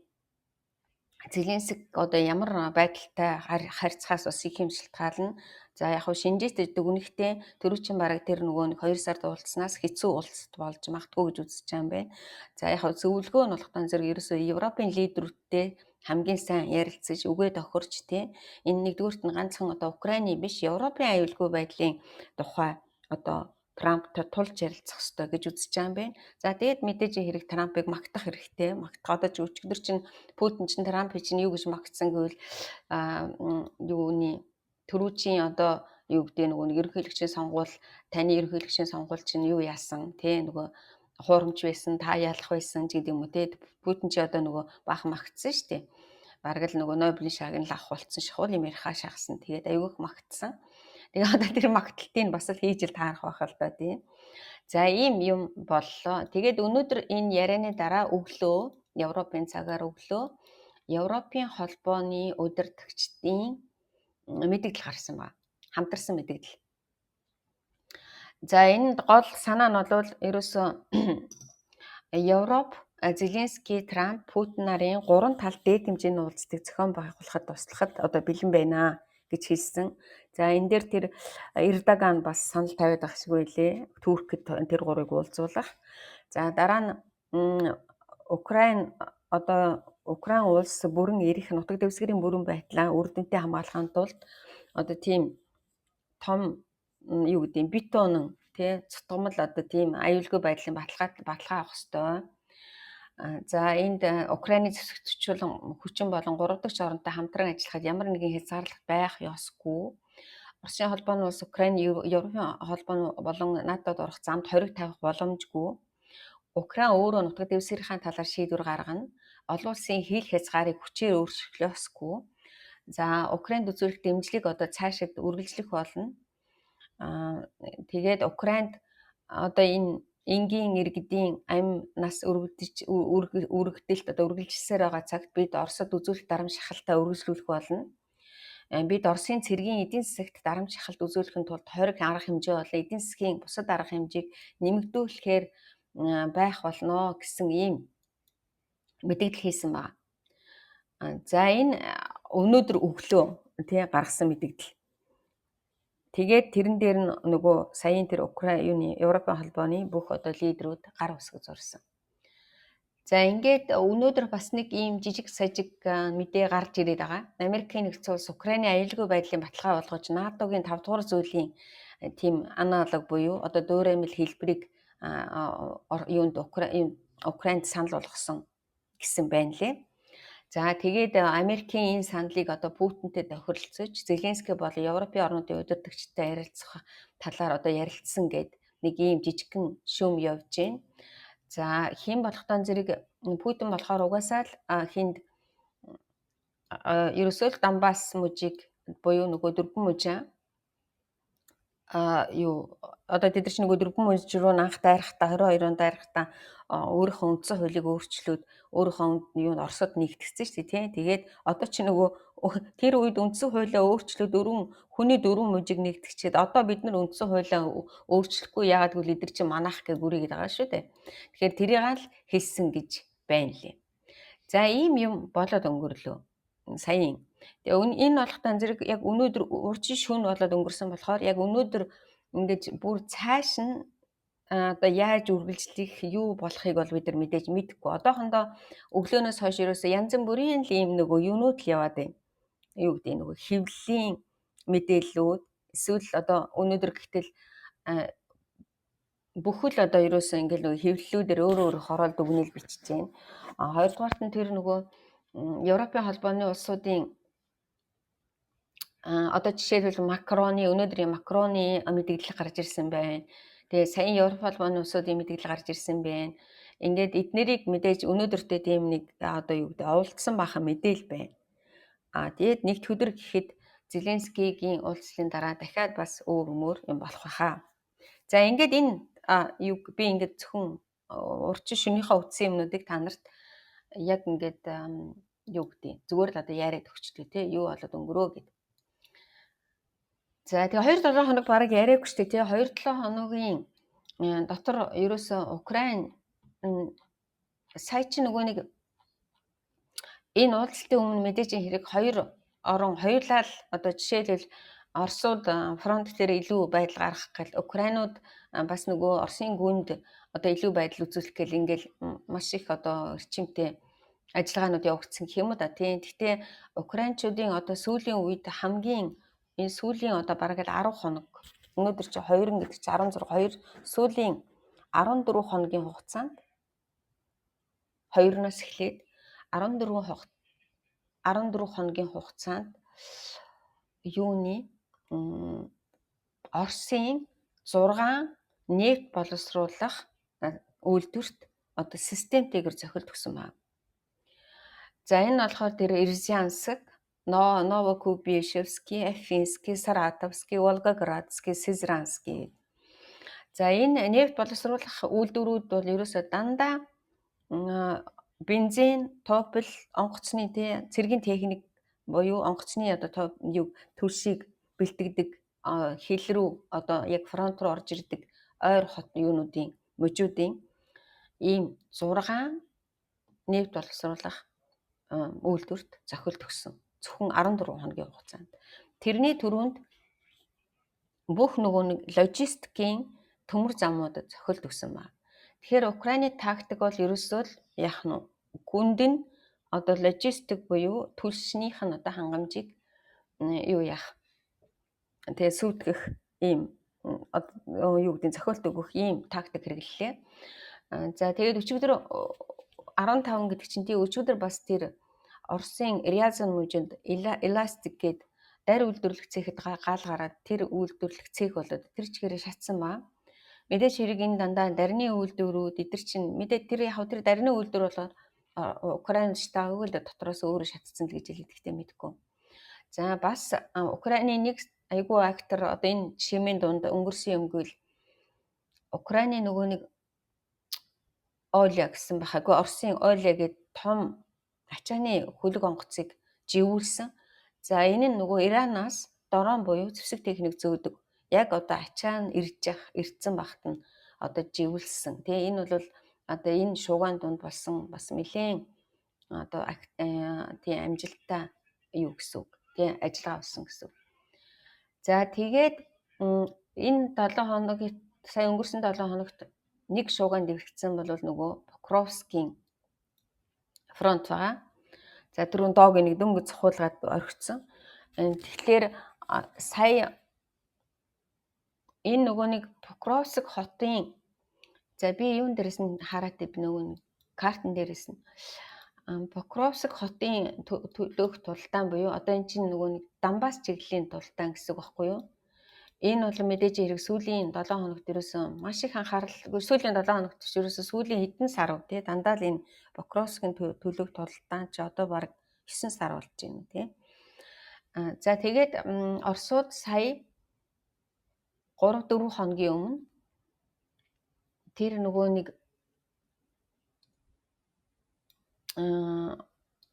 Зеленск одоо ямар байдалтай харьцахаас бас их юм шалтгаална. За яг хөө шинжээтэй дүгнэхтэй төрүүчийн бараг тэр нөгөө нэг 2 сард уулзснаас хэцүү уулзалт болж магтгүй гэж үзэж байгаа юм байна. За яг хөө зөвлөгөө нь болохтан зэрэг ерөөсөө Европын лидерүүдтэй хамгийн сайн ярилцаж үгээ тохирч тий энэ нэгдүгüүрт нь ганцхан одоо Украины биш Европын аюулгүй байдлын тухай одоо Трамптай тулж ярилцах хэрэгтэй гэж үзэж байгаа юм байна. За тэгээд мэдээж хэрэг Трампыг магтах хэрэгтэй. Одоо ч өчигдөр чинь Путин чинь Трампыг чинь юу гэж магтсан гэвэл юуны төрүүчийн одоо юу гэдэг нөгөө ерөнхийлөгчийн сонгуул таны ерөнхийлөгчийн сонгуул чинь юу яасан тий нөгөө хуурамч байсан та ялах байсан гэдэг юм уу тий Путин чи одоо нөгөө баахан магтсан шүү дээ. Бараг л нөгөө Нобелийн шагнал авах болсон шахуул юм ярихаа шахсан. Тэгээд аюух магтсан. Тэгээ одоо тэр магталтыг бас л хийж л таарах байх л да тий. За ийм юм боллоо. Тэгээд өнөөдөр энэ ярианы дараа өглөө Европын цагаар өглөө Европын холбооны удирдагчдын мэдээлэл гарсан ба. Хамтарсан мэдээлэл. За энэ гол санаа нь бол ерөөсөө Европ Зеленский, Трамп, Путин нарын 3 тал дээд хэмжээний уулзалтыг зохион байгуулахад туслахад одоо бэлэн байна гэж хэлсэн. За энэ дээр тэр Эрдоган бас санал тавиад байх шиг байлээ. Туркид тэр гурыг уулзуулах. За дараа нь Украин улс бүрэн эрх нутаг дэвсгэрийн бүрэн байдлаа үр дүнтэй хамгаалахын тулд одоо тийм том юу гэдэг бит онон тий цутгамал одоо тийм аюулгүй байдлын баталгаа авах ёстой. За энд Украины зэвсэгчүүлэн хүчин болон 3 дахь оронтой хамтран ажиллахад ямар нэгэн хязгаарлалт байх ёсгүй. Оросын холбооны улс Украин Европын холбооны болон НАТОд орох замд хориг тавих боломжгүй. Украин өөрөө нутаг дэвсгэрийн талаар шийдвэр гаргана. Олон улсын хил хязгаарыг хүчээр өөрчлөх ёсгүй. За Украинд үзүүлэх дэмжлэг одоо цаашид үргэлжлэх болно. Тэгээд Украинд одоо энэ энгийн иргэдийн амь нас үргэлжилт одоо үргэлжилсээр байгаа цагт бид Оросд үзүүлэх дарамт шахалтаа үргэлжлүүлэх болно. Бид Оросын цэргийн эдийн засагт дарамт шахалт үзүүлэхин тулд хориг арга хэмжээ болон эдийн засгийн бусад арга хэмжээг нэмэгдүүлэхээр байх болно гэсэн ийм мэдээлэл хийсэн байна. За энэ өнөөдөр өглөө тий гаргасан мэдээлэл. Тэгээд тэрэн дээр нь нөгөө саяын тэр Украины Европын холбооны бүх одоо лидерүүд гар үсгэж зурсан. За ингээд өнөөдөр бас нэг ийм жижиг сажиг мэдээ гарч ирээд байгаа. Америкийн нэгдсэн улс Украины аюулгүй байдлын баталгаа болгож НАТОгийн 5 дугаар зүйлийн тийм аналог буюу одоо дуураймал хэлбэрийг юунд Украинд санал болгосон гэсэн байна лээ. За тэгээд Америкийн энэ саналыг одоо Путинтэй тохиролцож Зеленский болон Европын орнуудын удирдагчтай ярилцах талаар одоо ярилцсан гэд нэг ийм жижигхэн шүүм явж байна. За хэн болохтой зэрэг Путин болохоор угаасаа л хинд ерөөсөө л Донбасс мужийг буюу нөгөө дөрвөн мужаа одоо тэд нар чинь нөгөө дөрвөн мужи руу анх дайрахтаа 22 онд дайрахтаа өөрийнхөө үндсэн хуулийг өөрчлөөд өөрийнхөө юунд Оросод нэгтгэсэн шүү дээ тий. Тэгээд одоо чи нөгөө тэр үед үндсэн хуулиа өөрчлөөд хүний дөрвөн мужийг нэгтгэчихэд одоо бид нар үндсэн хуулиа өөрчлөхгүй яагаад гэвэл эдгээр чи манайх гэж гүрийгээд байгаа шүү дээ. Тэгэхээр тэрийг л хэлсэн гэж байна лээ. За ийм юм болоод өнгөрлөө саяын. Тэгээ энэ болохтой зэрэг яг өнөөдөр урьдчилан шөнө болоод өнгөрсөн болохоор яг өнөөдөр ингэж бүр цааш нь одоо яаж үргэлжлэх юу болохыг бол бид нар мэдээж мэдэхгүй. Одоохондоо өглөөнөөс хойш ерөөсөө янз бүрийн л ийм нөгөө юунууд л яваад байна. Юу гэдэг нөгөө хэвлэлийн мэдээллүүд эсвэл одоо өнөөдөр гэтэл бүхэл одоо ерөөсөө ингээл нөгөө хэвлэлүүдээр өөр хороол дүгнэлт бичиж байна. Хоёрдугаарт нь тэр нөгөө Европын холбооны улсуудын одоо жишээлбэл өнөөдрийн Макроны мэдээлэл гарч ирсэн байна. Тэгээ саяын Европ холбооны улсуудын мэдээлэл гарч ирсэн байна. Ингээд эднэрийг мэдээж өнөөдөртөө тийм нэг одоо юу гэдэг оволцсон бахан мэдээл байна. Тэгээд нэгд өдөр гэхэд Зеленскийгийн уулзлын дараа дахиад бас өөр юм болох байхаа. За ингээд энэ би ингээд зөвхөн урьдчилан шөнийхөө үтсэн юмнуудыг та нарт яг ингээд юу гэдэг зүгээр л одоо яриад өгчлээ тий юу болоод өнгөрөө гэд. За тэгээ 2-7 хоног бараг яриаггүй шүү дээ тий 2-7 хоногийн дотор ерөөсөө Украин сая чи нөгөө нэг энэ уулзалтын өмнө мэдээж хэрэг хоёулаа л одоо жишээлбэл Оросууд фронт дээр илүү байдал гаргах гэл Украинууд бас нөгөө Оросын гүнд одоо илүү байдал үзүүлэх гэл ингээл маш их одоо эрчимтэй ажиллагаанууд явагдсан гэх юм уу да тийм. Гэхдээ Украинчуудын одоо сүүлийн үед хамгийн энэ сүүлийн одоо бараг л 10 хоног өнөөдөр чи 20 гэдэг чи 16 сүүлийн 14 хоногийн хугацаанд 2-оос эхлээд 14 хоногийн хугацаанд юуны Оросын 6 нефт боловсруулах үйлдвэрт одоо системтэйгээр зохиолт өгсөн байна. За энэ болохоор тэр Ирзянск, Новокубишевский, Афинский, Саратовский, Волгоградский, Сызранский. За энэ нефт боловсруулах үйлдвэрүүд бол ерөөсөө дандаа бензин, топл, онгоцны цэргийн техник буюу онгоцны одоо төлшийг бэлтгэдэг хил рүү одоо яг фронт руу орж ирдэг ойр хот юунуудын мужуудын ийм 6 нефт боловсруулах үйлдвэрт зохиолт өгсөн. Зөвхөн 14 хоногийн хугацаанд. Тэрний түрүүнд бүх нөгөө нэг логистикийн төмөр замуудад зохиолт өгсөн байна. Тэгэхээр Украины тактик бол ерөөсөө л яах нь гүнд нь одоо логистик буюу төлшнийх нь одоо хангамжийг юу яах. Тэгээ сүйтгэх ийм юу гэдэг зохиолт өгөх ийм тактик хэрэглэлээ. За тэгээд өчигдөр 15 гэдэг чинь тий өчигдөр бас тэр Оросын Рязань мужинд эластик гээд дарь үйлдвэрлэх цэхэд гал гараад тэр үйлдвэрлэх цэг болоод тэр чигээрээ шатсан ба. Мэдээж хэрэг энэ дандаа дарины үйлдвэрүүд эдгэр чинь мэдээ тэр яг тэр дарины үйлдвэр болоод Украин штабыг л дотроос өөрөө шатцсан л гэж хэлэхдээ мэдгүй. За бас Украины нэг айгүй актер одоо энэ шимийн дунд өнгөрсөн юм гээл Украины нөгөө нэг Оля гэсэн байхаагүй Оросын Оля гэдэг том ачааны хөлөг онгоцыг живүүлсэн. За энэ нь нөгөө Иранаас дрон буюу зэвсэг техник зөөдөг. Яг одоо ачаа нь ирдсэн багт нь одоо живүүлсэн. Тэгээ энэ бол одоо энэ шугаан дунд болсон бас нэлээд одоо тийм амжилттай юу гэсэн үг. Тийм ажиллагаа болсон гэсэн үг. За тэгээд Энэ 7 хоног сая өнгөрсөн 7 хоногт нэг шууганд дэвшигдсэн бол нөгөө Покровскийн фронт байгаа. За түрүүн доог нэг дөнгөж цохуулгаад орхисон. Тэгэхээр сая энэ нөгөө нэг Покровск хотын за би юун дээрээс нь хараад би нөгөө картан дээрээс нь Покровск хотын төлөөх тулдаан буюу одоо эн чинь нөгөө нэг Донбасс чиглэлийн тулдаан гэсэн үг байхгүй юу? Энэ бол мэдээж хэрэг сүүлийн 7 хоногт ерөөсөн маш их анхаарал сүүлийн 7 хоногт ч ерөөсөн сүүлийн хэдэн сар тий дандаа л энэ Покровскийн төлөөх тулдаан ч одоо баг 9 сар болж байна тий. За тэгээд Оросууд сая 3-4 хоногийн өмнө тэр нөгөө нэг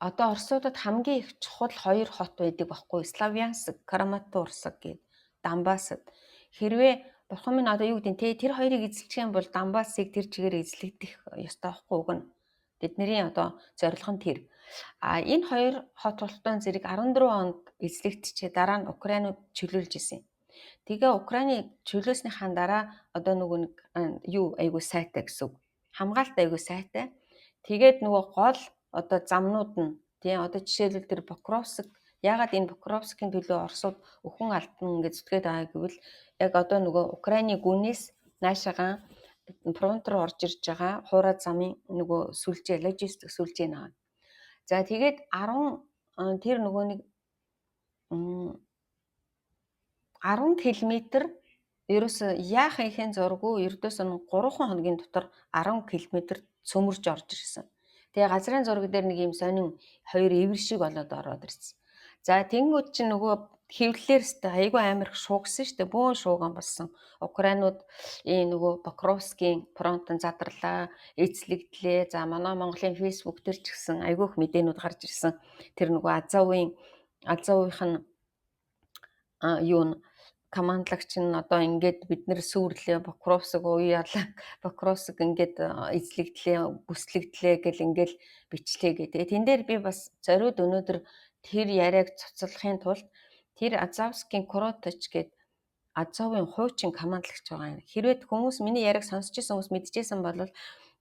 одоо Оросуудад хамгийн их чухал 2 хот байдаг байхгүй Славянск, Краматорск гэдэг Донбассад. Хэрвээ бурхан минь одоо юу гэдэг те тэр хоёрыг эзэлчих юм бол Донбассыг тэр чигээр эзлэгдэх ёстой байхгүй уг нь. Тэдний одоо зорилго нь тэр. Энэ 2 хот тултан зэрэг 14 онд эзлэгдчихээ дараа нь Украинууд чөлөөлж исэн. Тэгээ Украины чөлөөснийхаа дараа одоо нөгөө нэг юу айгуу сайтай гэсэн үг. Хамгаалт айгуу сайтай. Тэгээд нөгөө гол одоо замнууд нь тий одоо жишээлбэл тэр Покровск ягаад энэ Покровскийн төлөө Оросууд өхөн алдсан гэж зүтгээд байгаа гэвэл яг одоо нөгөө Украины гүнээс наашаага фронт руу орж ирж байгаа хуурай замын нөгөө сүлжээ логистик сүлжээ наа. За тэгээд 10 тэр нөгөө нэг 10 км ерөөсө яах ихэн зургүй ердөөс нь 3 хоногийн дотор 10 км цөмөрж орж ирсэн. Тэгээ газрын зураг дээр нэг юм сонин 2 эвэр шиг болоод ороод ирсэн. За тэнгууд чинь нөгөө хэвлэлээр өстө айгүй амар их шуугсан шүү дээ. Бөөн шууган болсон. Украинууд нөгөө Покровскийн фронтон задарлаа, эзлэгдлээ. За манай Монголын фейсбુક дээр ч гэсэн айгүй их мэдээнүүд гарч ирсэн. Тэр нөгөө Азовынх нь юу н командлагч нь одоо ингээд бид нэр сүрлээ Покровск уяалаа Покровск ингээд эзлэгдлээ бүслэгдлээ гэл ингээд бичлээ гэдэг. Тэн дээр би бас зориуд өнөөдөр тэр яриаг цуцлахын тулд тэр Азовскийн Короточ гээд Азовын хуучин командлагч байгаа юм. Хэрвээ хүмүүс миний яриаг сонсч ирсэн хүмүүс мэдчихсэн бол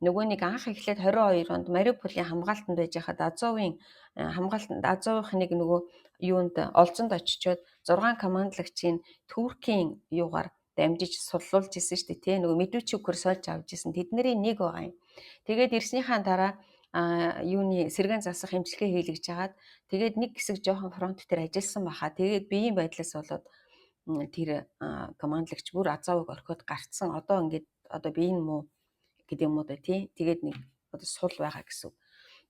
нөгөө нэг анх эхлээд 22 онд Мариуполийн хамгаалтанд байж хахад Азовын хамгаалтанд Азовынх нэг нөгөө юунд олзонд очичоод 6 командлагчийн Туркийн юугаар дамжиж суллуулж исэн шүү дээ тий нөгөө Медведчукээр сольж авч исэн тэдний нэг байгаа юм. Тэгээд ирснийхаа дараа юуны сэргэн засах эмчилгээ хийлгэж хагаад тэгээд нэг хэсэг жоохон фронт дээр ажилласан баха. Тэгээд биеийн байдлаас болоод тэр командлагч бүр Азовыг орхиод гарцсан. Одоо ингээд одоо бие нь муу гэдэг юм уу да тий. Тэгээд нэг одоо сул байгаа гэсэн.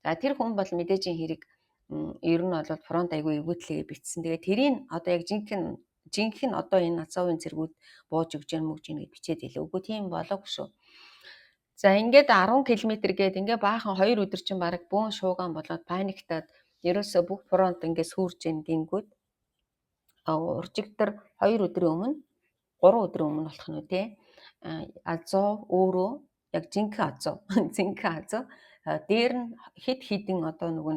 За тэр хүн бол мэдээж хэрэг ер нь бол фронт айгүй эвгүүтлэгээ битсэн. Тэгээд тэрийг одоо яг жинхэнэ одоо энэ Азовын зэргүүд бууж өгж яах мөгж ийн гэж бичээд илээ. Үгүй тийм болоогүй шүү. За ингээд 10 км гээд ингээд баахан 2 өдөр чинь баг бөөн шуугаан болоод паниктаад ерөөсөө бүх фронт ингээд сүрж ийн гингүүд уржигдэр 2 өдрийн өмнө 3 өдрийн өмнө болох нь үү те Азов өөрөө яг жинхэнэ Азов дээр нь хэд хэдэн одоо нөгөө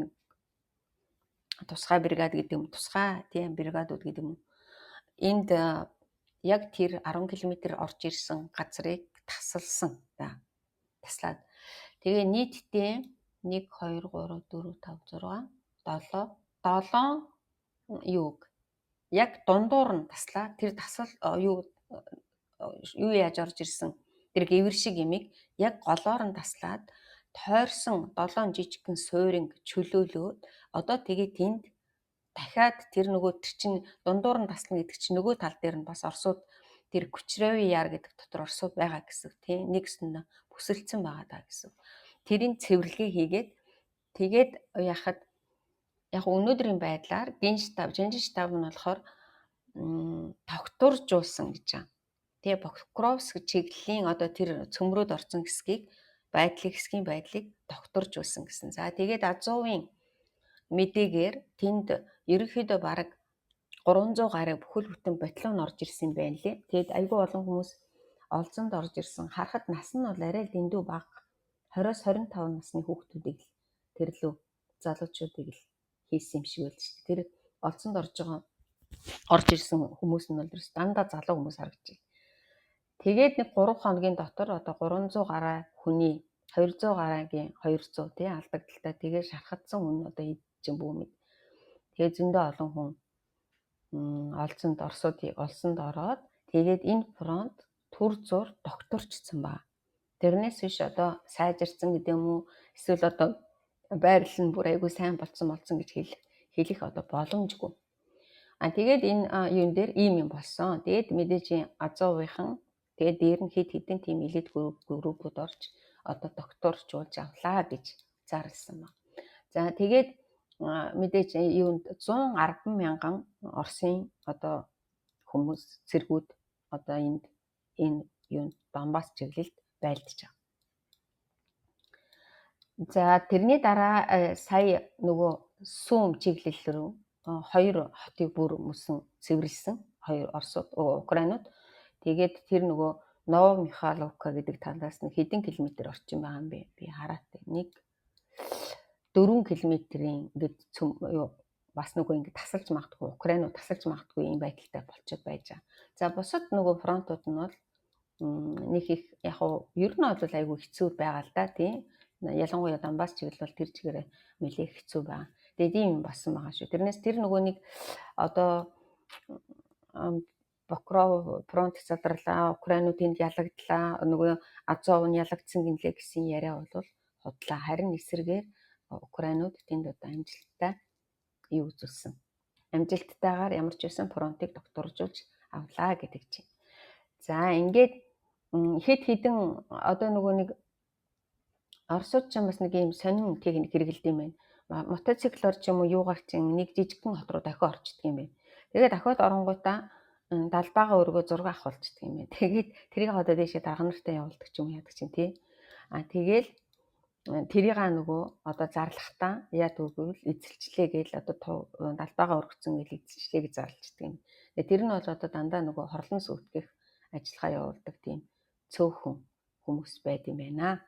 тусгай бригад гэдэг юм тусгай тийм бригадууд гэдэг юм. Энд яг тэр 10 км орж ирсэн газрыг тасалсан. Таслаад. Тэгээ нийтдээ 1 2 3 4 5 6 7 юуг яг дундуур нь таслаа. Тэр тасал юу яаж орж ирсэн. Тэр гэвэр шиг юмыг яг голоор нь таслаад тойрсон 7 жижигхэн сууринг чөлөөлөөд одоо тэгээ тэнд дахиад тэр нөгөө чинь дундуур нь таслана гэдэг чинь нөгөө тал дээр нь бас Оросууд тэр Күчрэви яар гэдэг дотор Оросууд байгаа гэсэн тийм нэгснэ бүсэлцэн байгаа даа гэсэн. Тэрийн цэвэрлэгээ хийгээд тэгээд яхад яг өнөөдрийн байдлаар Жанжин штаб нь болохоор тогтворжуулсан гэж байна. Тэгээ Покровск чиглэлийн одоо тэр цөмрөөд орсон хэсгийн байдлыг тогтворжуулсан гэсэн. За тэгээд Азовын мэдээгээр тэнд ерөнхийдөө бараг 300 гаруй бүхэл бүтэн батальон орж ирсэн байна лээ. Тэгээд айгүй олон хүмүүс олзонд орж ирсэн. Харахад нас нь бол арай л дэндүү бага. 20-25 насны хүүхдүүдийг л тэрлүү залуучуудыг л хийсэн юм шиг байл шүү дээ. Тэр олзонд орж байгаа орж ирсэн хүмүүс нь бол ерөөс дандаа залуу хүмүүс харагдчих. Тэгээд нэг 3 хоногийн дотор одоо 300 гаруй хүний 200 гаруйгийн 200 тий алдагдaltaа тэгээд шархагдсан хүн одоо чинь бүү мэд. Тэгээд зөндөө олон хүн олцонд олсонд ороод тэгээд энэ фронт төр зур докторчсон ба. Тэрнээс биш одоо сайжирсан гэдэг юм уу? Эсвэл одоо байрлал нь бүр айгүй сайн болсон гэж хэлэх одоо боломжгүй. Тэгээд энэ юун дээр ийм юм болсон. Тэгээд мэдээж Азовынхан тэгээд дээр нь хэдэн тийм элит группүүд орж одоо докторчулж авлаа гэж зарласан ба. За тэгээд мэдээж юунд 110 мянган Оросын одоо хүмүүс цэргүүд одоо энэ юунд Донбасс чиглэлд байлдаж байгаа. За тэрний дараа сая нөгөө Сум чиглэл рүү 2 хотыг бүр мөсөн цэвэрлсэн 2 Оросууд Украинууд. Тэгээд тэр нөгөө Новомихайловка гэдэг талаас нь хэдэн километр орчим байгаа юм бэ? Би хараад байна. 4 км-ийн ингээд бас нөгөө ингээд тасалж магадгүй Украинууд тасалж магадгүй юм байдалтай болчиход байж байгаа. За бусад нөгөө фронтууд нь бол нэг их яг уу ер нь бол айгүй хэцүү байгаа л да тийм. Ялангуяа Донбасс чиглэл бол тэр чигээрээ нэлээд хэцүү байгаа. Тэгээд ийм басан байгаа шүү. Тэрнээс тэр нөгөө нэг одоо Покров фронт залруулаа, Украинууд энд ялагдлаа, нөгөө Азов нь ялагдсан гинлээ гэсэн яриа бол худлаа. Харин эсрэгээр Украинууд тэнд одоо амжилттай юу үзүүлсэн. Амжилттайгаар ямар ч байсан фронтыг докторжуулж авлаа гэдэг чинь. За ингээд хэд хэдэн одоо нөгөө нэг Оросууд ч бас нэг юм сонин техник хэрэгэлдэг юм байна. Мотоциклоор ч юм уу юугаар ч нэг жижигхэн хот руу дахиад орчдөг юм байна. Тэгээд дахиад оронгуудаа далбаага өргөө зураг авахулцдаг юм байна. Тэгээд тэрийг одоо дээшээ дарга нартай явуулдаг ч юм яадаг чинь тий. Тэгээл тэрийг нөгөө одоо зарлахтаа яад үгүй эзэлчлээ гээл одоо далбаага өргөцсөн гээл эзэлчлээ гэж зарлждаг юм. Тэр нь бол одоо дандаа нөгөө хорлон сүйтгэх ажиллагаа явуулдаг тийм цөөхөн хүмүүс байд юм байна.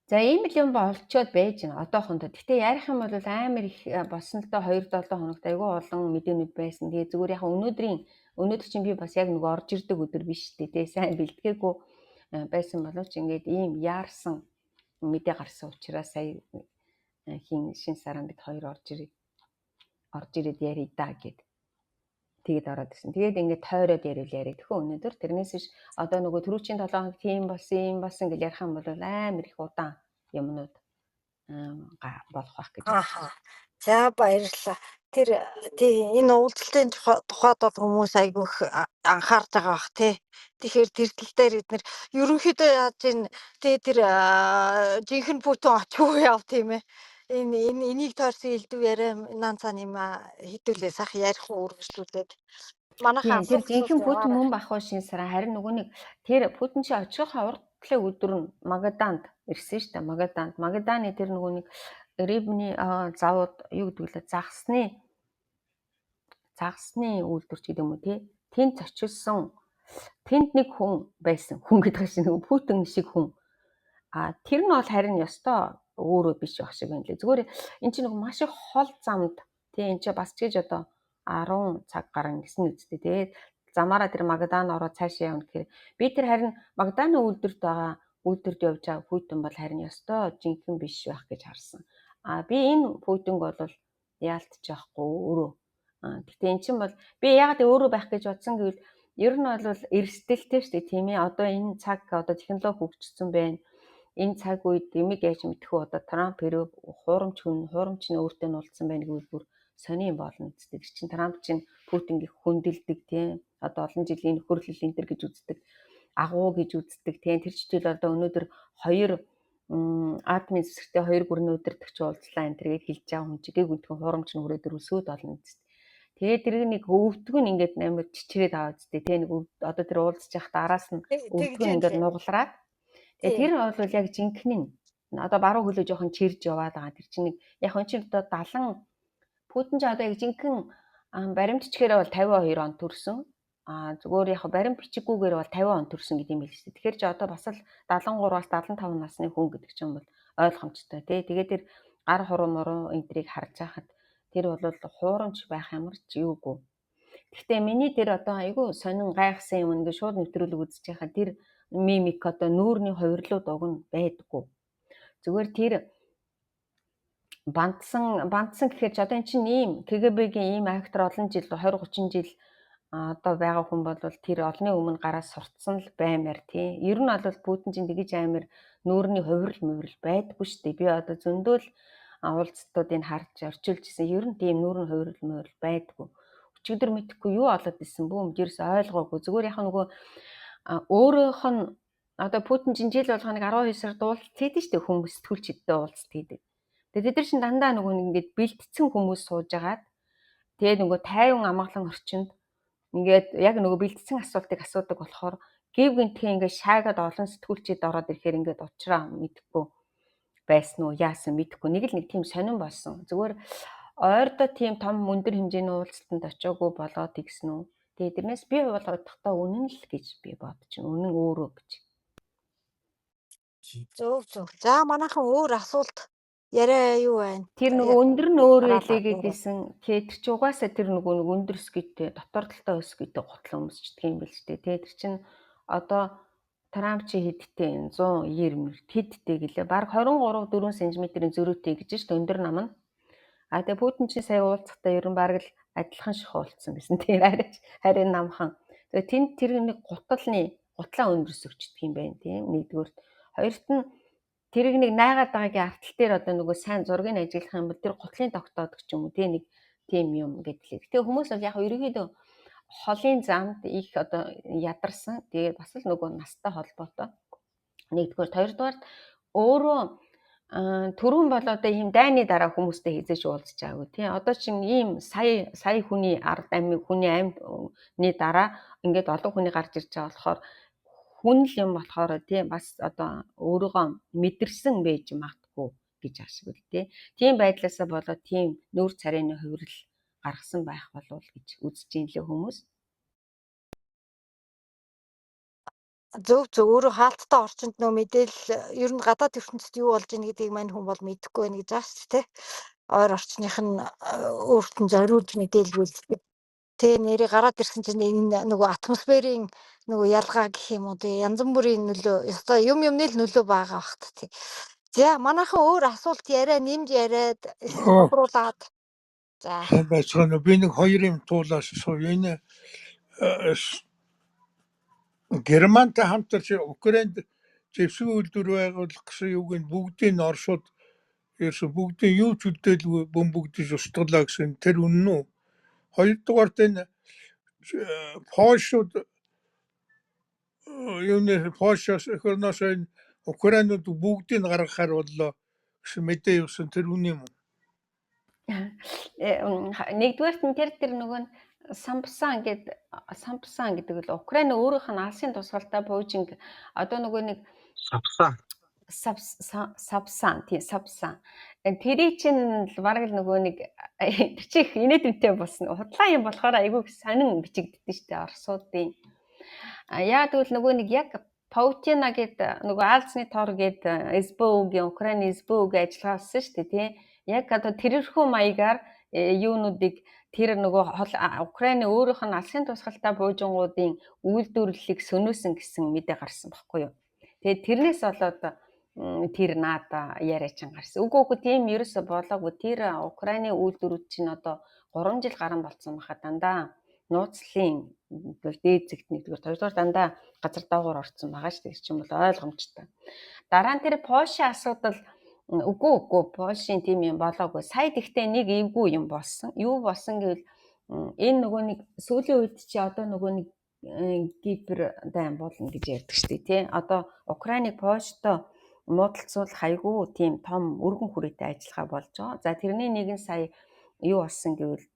За ийм л юм болчоод байж байна одоохондоо. Гэтэ ярих юм бол амар их босон л доо 2-7 хоногт айгүй олон мэдээнүүд байсан. Тэгээ зүгээр яг өнөөдөр чинь би бас яг нөгөө орж ирдэг өдөр биш үү те сайн бэлтгээгүй байсан боловч ингээд ийм яарсан мэдээ гарсан учраас сая шин саран бид хоёр орж ирээд яри да гэд. Тэгээд ороод ирсэн. Тэгээд ингээд тойроод яриад тэгэхөө өнөөдөр тэрнээс ш одоо нөгөө түрүүчийн 7 хоног тийм болсон гэж ярих юм бол амар их удаан юмнууд болох байх гэж. За баярлалаа. Тэр энэ уулзалтын тухайд бол хүмүүс айгүйх анхаарч байгаа бах тий. Тэгэхээр тэр тал дээр эднэр ерөнхийдөө яаж тэр жинхэнэ бүтэн очгүй яв тийм ээ. Энийг тойрсон элдв яриа наанцаа юм хідүүлээ сах ярих үргэлжлүүлээд манайхаа тэр жинхэнэ бүтэн мөн бах шин сараа харин нөгөө нэг тэр бүтэн чи очихын уртлын өдөр нь Магаданд ирсэн шүү дээ. Магаданы тэр нөгөө нэг Рибний завууд юу гэдэг лээ загсны үйлдвэрч гэдэг юм уу тий. Тэнд очилсон тэнд нэг хүн байсан. Хүн гэдэг чинь нөгөө Путин шиг хүн. Тэр нь бол харин ёстой өөрөө биш байх шиг байна лээ. Зүгээр эн чинь нөгөө маш их хол замд тий эн чинь бас ч гэж одоо 10 цаг гарan гэсэн үстэй тий. Замаараа тэр Магадан ороод цаашаа явна гэхээр би тэр харин Магаданы үйлдвэрт явж байгаа Путин бол харин ёстой жинхэнэ биш байх гэж харсан. Би энэ Путинг бол яалтж яахгүй өөрөө. Гэтэ эн чинь бол би яагаад өөрөө байх гэж бодсон гэвэл ер нь бол эрсдэлтэй шүү дээ тийм ээ. Одоо энэ цаг одоо технологи хөгжсөн байна. Энэ цаг үед эмиг яаж мэдхүү одоо Трамп хэрэг хуурамч нь өөртөө нь уулзсан байна гэвэл бүр сони юм болно гэдэг чинь Трамп чинь Путингийг хөндөлдөг тийм одоо олон жилийн нөхөрлөл энэ төр гэж үздэг агуу гэж үздэг тийм тэр читэл одоо өнөөдөр 2 админ засагтай 2 бүрний өдөртөгч уулзлаа энэ тэргээд хэлж байгаа хүн чигийг үндхэн хуурамч нь өрөөдөр өсөөд болно гэдэг. Тэгээд тэр нэг өвдгөө нь ингээд амар чичрээд аваад зүтэй тийм нэг одоо тэр уулзж явах араас нь өвдгөө нь ингээд нуглараад тэгээд тэр бол яг жинхэнэ одоо баруун хөлөө жоохон чирж яваад байгаа тэр чинь нэг яг энэ чинь одоо 70 Путин ч одоо яг жинхэнэ баримтчгээр бол 52 он төрсөн. Зүгээр яг баримт бичиггүйгээр бол 50 он төрсөн гэдэг юм хэлсэн. Тэгэхээр ч одоо бас л 73-аас 75 насны хүн гэдэг чинь бол ойлгомжтой тий. Тэгээд тэр гар хуруу муруу энтрийг харж байхад Тэр бол хуурамч байх ямар ч юугүй. Гэхдээ миний тэр одоо айгүй сонин гайхсан юм ингээд шууд нэвтрүүлэг үзэж байхад тэр мимик одоо нүүрний хувирлууд уг нь байдаггүй. Зүгээр тэр бандсан гэхээр ч одоо эн чинь ийм КГБ-гийн ийм актер олон жил 20 30 жил одоо байгаа хүн бол тэр олонний өмнө гараад суртсан л баймаар тий. Ер нь бол Путин чинь тэгэж амар нүүрний хувирал мөврөл байдаггүй шүү дээ. Би одоо зөндөөл уулзтуудыг харж орчуулж исэн. Ер нь тийм нүүрний хувирал мөврөл байдаггүй. Өчигдөр мэдхгүй юу олоод исэн бүү мдэрс ойлгоогүй. Зүгээр яг нөгөө өөрөөх нь одоо Путин чинь жил болгоныг 12 сард уулзалт хийдэж штэ хүмүүс сэтгүүлчидтэй уулзалт хийдэг. Тэгээд тэд нар чинь дандаа нөгөө ингээд бэлтцсэн хүмүүс сууж агаад тэгээд нөгөө тайван амгалан орчинд ингээд яг нөгөө бэлтцсэн асуултыг асуудаг болохоор гів гинтхэн ингээд шаагаад олон сэтгүүлчид ороод ирэхээр ингээд уучраа мэдэхгүй байсан уу яасан мэдэхгүй нэг л нэг тийм сонирн болсон. Зүгээр ойрдоо тийм том өндөр хэмжээний уулзалтанд очиагүй болоод тэгсэн үү. Тэгээд тэрнээс би болгохдоо үнэн л гэж би бодож байна. Үнэн өөрөө гэж. Зөв. За манайхан өөр асуулт яриа юу байна? Тэр нөгөө өндөр нь өөр Хараад байлээ авах. гэдээсэн. Тэгээд тэр чи угаасаа тэр нөгөө нэг өндөр скийтэй дотор талтай өсгийтэй готлон өмсчдэг юм биш үү? Тэгээд тэр чин одоо Трамп чи хэдтэй 190 хэдтэй гэлээ. Бараг 23 4 см-ийн зөрүүтэй гэж шүү дээ өндөр нам нь. Тэгээд Путин чи сая уулзахдаа ер нь бараг л адилхан ших уулцсан гэсэн. Тэгээд харин намхан. Тэгээд тэр нэг гутлаа өндрөсөгчдөг юм байна тийм. Нэгдүгээр. Хоёрт нь тэрийг нэг найгаад байгаагийн артал дээр одоо нөгөө сайн зургийг ажиглах юм бол тэр гутлын тогтоодог ч юм уу тийм нэг тийм юм гэдлээ. Гэтэ хүмүүс бол яг ерөөхдөө холын замд их одоо ядарсан. Тэгээд бас л нөгөө настай холбоотой. Нэгдүгээр, хоёрдугаар өөрөө түрүүн бол одоо ийм дайны дараа хүмүүстэй хизээж уулзч байгаагүй тий. Одоо чинь ийм сая хүний ард амиг хүний амьны дараа ингээд олон хүний гарч ирж байгаа болохоор хүн л юм болохоор тий бас одоо өөрийгөө мэдэрсэн байж магадгүй гэж ашиг үл тий. Тийм байдлаасаа болоод тийм нүүр царайны хувирал гаргасан байх болов гэж үзэж ин лээ хүмүүс. Зөв өөрөө хаалттай орчинд нөө мэдээлэл ер нь гадаад ертөнцид юу болж ийн гэдгийг мань хүн бол мэдэхгүй байна гэж байгаа шүү дээ. Ойр орчных нь өөрт нь зориулж мэдээлүүлдэг. Тэ нэрээ гараад ирсэн чинь энэ нөгөө атмосферын нөгөө ялгаа гэх юм уу тий янз бүрийн нөлөө ёстой юмны л нөлөө байгаа багт тий. За манайхан өөр асуулт яриа нэмж яриад хэлбэрүүлээд за байцгаана би нэг хоёр юм туулаас сууя. Энэ Германтай хамтарч Украинд зэвсэг үйлдвэр байгуулах гэсэн юуг нь бүгдийг нь Оросууд ерөөсө бүгдийг юу ч үлдээлгүй бөмбөгдөж устгалаа гэсэн тэр үнэн үү? Хоёрдугаарт энэ Польшууд Польшоос эхөрнөөс энэ Украинууд бүгдийг нь гаргахаар боллоо гэсэн мэдээ явсан тэр үнэн юм уу? Нэгдүгээрт нь тэр нөгөө сампсан гэдэг л Украин өөрийнх нь алсын тусгалтаа буужинг одоо нөгөө нэг савсан. Тэрий чинь бараг л нөгөө нэг тэр чих инээдэмтэй болсон. Худлаа юм болохоор айгүй сонин бичигддэж штэ Оросуудын. Яа тэгвэл нөгөө нэг яг Паутина гэдэг нөгөө Аалзны тор гэдэг СБУ-гийн Украины СБУ-гийн ажиллагаа болсон штэ тий. Яг одоо тэрхүү маягаар юунуудыг тэр нөгөө Украины өөрийнх нь алсын тусгалтаа буужингуудын үйлдвэрлэлийг сөнөөсөн гэсэн мэдээ гарсан байхгүй юу. Тэгээд тэрнээс болоод тэр наада яриачин гарсан. Үгүй тийм ерөөсө болоогүй. Тэр Украины үйлдвэрүүд чинь одоо 3 жил гарan болцсон байхад дандаа нууцлын дээд зэгт нэгдүгээр хоёрдугаар дандаа газар доогуур орцсон байгаа шүү дээ. Тэр чинь бол ойлгомжтой. Дараа нь тэр Польшийн асуудал үгүй Польшийн тийм юм болоогүй. Сая тэгтээ нэг эвгүй юм болсон. Юу болсон гэвэл энэ нөгөө нэг сүүлийн үед чи одоо нөгөө нэг гибер дайм болно гэж ярьдаг шүү дээ тий. Одоо Украиныг Польштой муудалцуулах айгүй тийм том өргөн хүрээтэй ажиллагаа болж байгаа. За тэрний нэг нь сая юу болсон гэвэл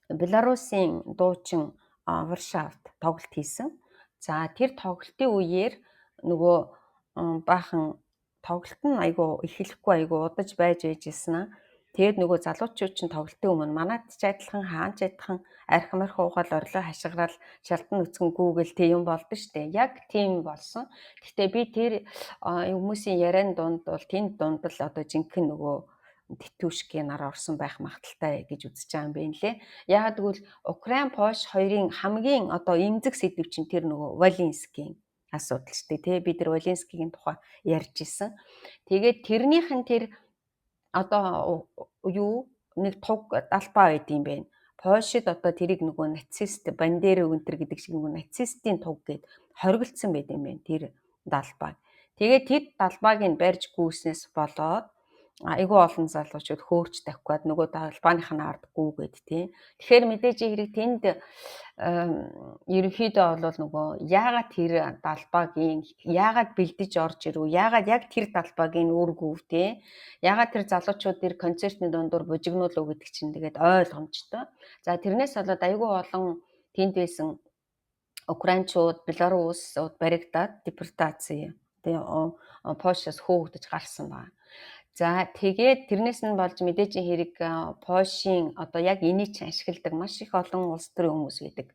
Беларусын дуучин Варшавт тоглолт хийсэн. За тэр тоглолтын үеэр нөгөө баахан тоглолт нь айгүй эхлэхгүй айгүй удаж байж ийсэн. Тэгээд нөгөө залуучууд чинь тоглолтын өмнө манайд ч адилхан хаанч адилхан архимарх уугаал орлоо хашгирал шалтан нүцгэн гүүгэл тийм юм болдоо штэ. Яг тийм болсон. Гэхдээ би тэр хүмүүсийн яриан дунд бол тэнд дунд л одоо жинхэнэ нөгөө тэтүүшгийн нар орсон байх магадaltaй гэж үзэж байгаа юм байна лээ. Яагаад гэвэл Украин, Польш хоёрын хамгийн одоо эмзэг сэдв чинь тэр нөгөө Волинскийн асуудал шүү дээ, тий. Бид нар Волинскигийн тухай ярьж исэн. Тэгээд тэрнийх нь тэр одоо юу нэг туг далбаа байд юм байна. Польшид одоо тэрийг нөгөө нацист Бандера өнтер гэдэг шиг нөгөө нацистийн туг гээд хоригдсан байд юм байна тэр далбаа. Тэгээд тэд далбааг нь барьж гүйснээс болоод айгүй олон залуучууд хөөрч тавхиад нөгөө далбааных нь ард гүйгээд тий. Тэгэхээр мэдээж хэрэг тэнд ерөнхийдөө бол нөгөө яагаад тэр далбаагийн яагаад бэлдэж орж ирв, яагаад яг тэр далбаагийн үүргүү тий. Яагаад тэр залуучууд тэр концертны дундуур бужигнуулав гэдэг чинь тэгээд ойлгомжтой. За тэрнээс болоод айгүй олон тэнд байсан украинчууд, белорусууд баригдаад депортаци тий Польшоос хөөгдөж гарсан байна. За тэгээд тэрнээс нь болж мэдээж хэрэг Польшийн одоо яг энийг чинь ашигладаг маш их олон улс төрийн хүмүүс байдаг.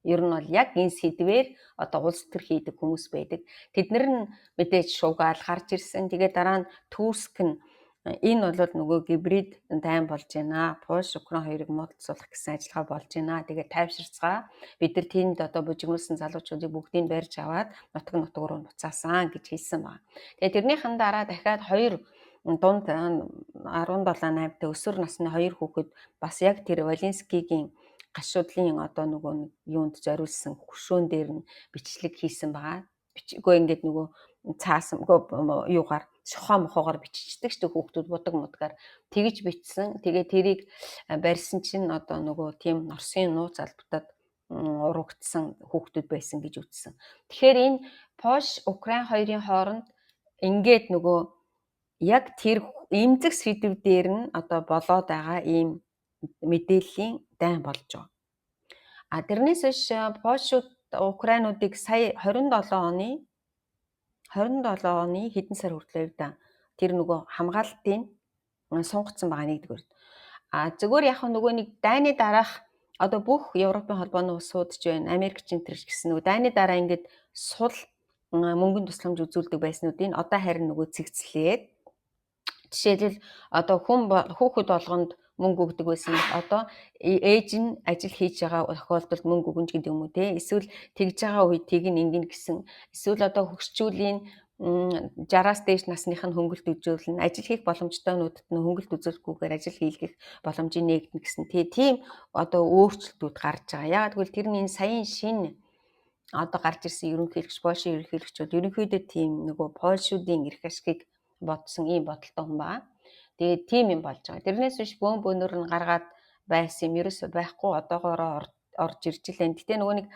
Ер нь бол яг энэ сэдвээр одоо улс төр хийдэг хүмүүс байдаг. Тэднэр нь мэдээж шуугаал гарч ирсэн. Тэгээд дараа нь Турск нь энэ бол нөгөө гибрид тайм болж байна. Польш, Украин хоёрыг муудалцуулах гэсэн ажиллагаа болж байна. Тэгээд тайвширцгаа бид нар тэнд одоо бужигнуулсан залуучуудыг бүгдийг барьж аваад нутг руу буцаасан гэж хэлсэн байна. Тэгээд тэрнийхэн дараа дахиад хоёр дунд 17-8 та өсвөр насны хоёр хүүхэд бас яг тэр Волинскигийн гашуудлын одоо нөгөө юунд зориулсан хөшөөн дээр нь бичлэг хийсэн байгаа. Үгүй ингээд нөгөө цаасан юугаар шохоо мохоогоор биччихдэг шүү дээ хүүхдүүд будаг мудгаар тэгж бичсэн. Тэгээ тэрийг барьсан чинь одоо нөгөө тийм Орсын нууц албатад урагдсан хүүхдүүд байсан гэж үзсэн. Тэгэхээр энэ Польш, Украин хоёрын хооронд ингээд нөгөө яг тэр эмзэг сэдв дээр нь одоо болоод байгаа ийм мэдээллийн дайн болж байгаа. Тэрнээс биш Польшууд Украинуудыг сая 27 оны хэдэн сар хүртэл да тэр нөгөө хамгаалтын сунгацсан байгаа нэгдүгээр. Зүгээр яг нөгөө нэг дайны дараах одоо бүх Европын холбооны улсууд ч байна, Америкч энэ гэсэн нөгөө дайны дараа ингээд сул мөнгөнд тусламж үзүүлдэг байснуудын одоо харин нөгөө цэгцлээд жишээлбэл одоо хүүхэд болгонд мөнгө өгдөг байсан бол одоо ээж нь ажил хийж байгаа тохиолдолд мөнгө өгнө гэдэг юм уу те эсвэл тэгж байгаа үед тийг нь ингэн гэсэн эсвэл одоо хөгшчүүлийн 60-аас дээш насных нь хөнгөлт үзүүлнэ ажил хийх боломжтой нүдэд нь хөнгөлт үзүүлэхгүйгээр ажил хийх боломжийг нээгдэнэ гэсэн тийм одоо өөрчлөлтүүд гарч байгаа. Яг тэгвэл тэр нь энэ саяын шинэ одоо гарч ирсэн ерөнхийлөгч Польшийн ерөнхийлөгчүүд ерөнхийдөө тийм нөгөө Польшуудын эрх ашигыг бодсон ийм бодолтой хүн байна. Тэгээд тийм юм болж байгаа. Тэрнээс биш бөөнөр нь гаргаад байсан юм ерөөсөй байхгүй одоогоороо орж ирж лээ. Гэтэ нөгөө нэг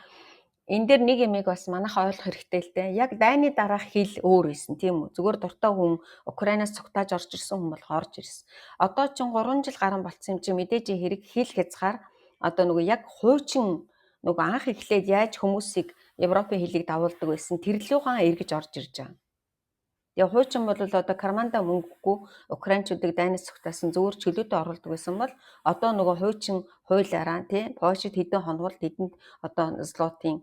энэ дээр нэг юмыг бас манайхаа ойлгох хэрэгтэй л дээ. Яг дайны дараах хил өөр байсан тийм үү? Зүгээр дуртай хүн Украинаас цугтааж орж ирсэн хүн болох орж ирсэн. Одоо ч 3 жил гарan болцсон юм чи мэдээж хэрэг хил хязгаар одоо нөгөө яг хуучин нөгөө анх эхлээд яаж хүмүүсийг Европын хилийг дагуулдаг байсан тэрлүүхэн эргэж орж ирж байгаа. Тэгээ хуучин бол одоо карманда мөнгөгүй украинчуудыг дайнаас цугтаасан зөвөр чөлөөтэй оруулдаг байсан бол одоо нөгөө хуучин хуулиараа тий Польшид хэдэн хоногт хэдэнд одоо злотын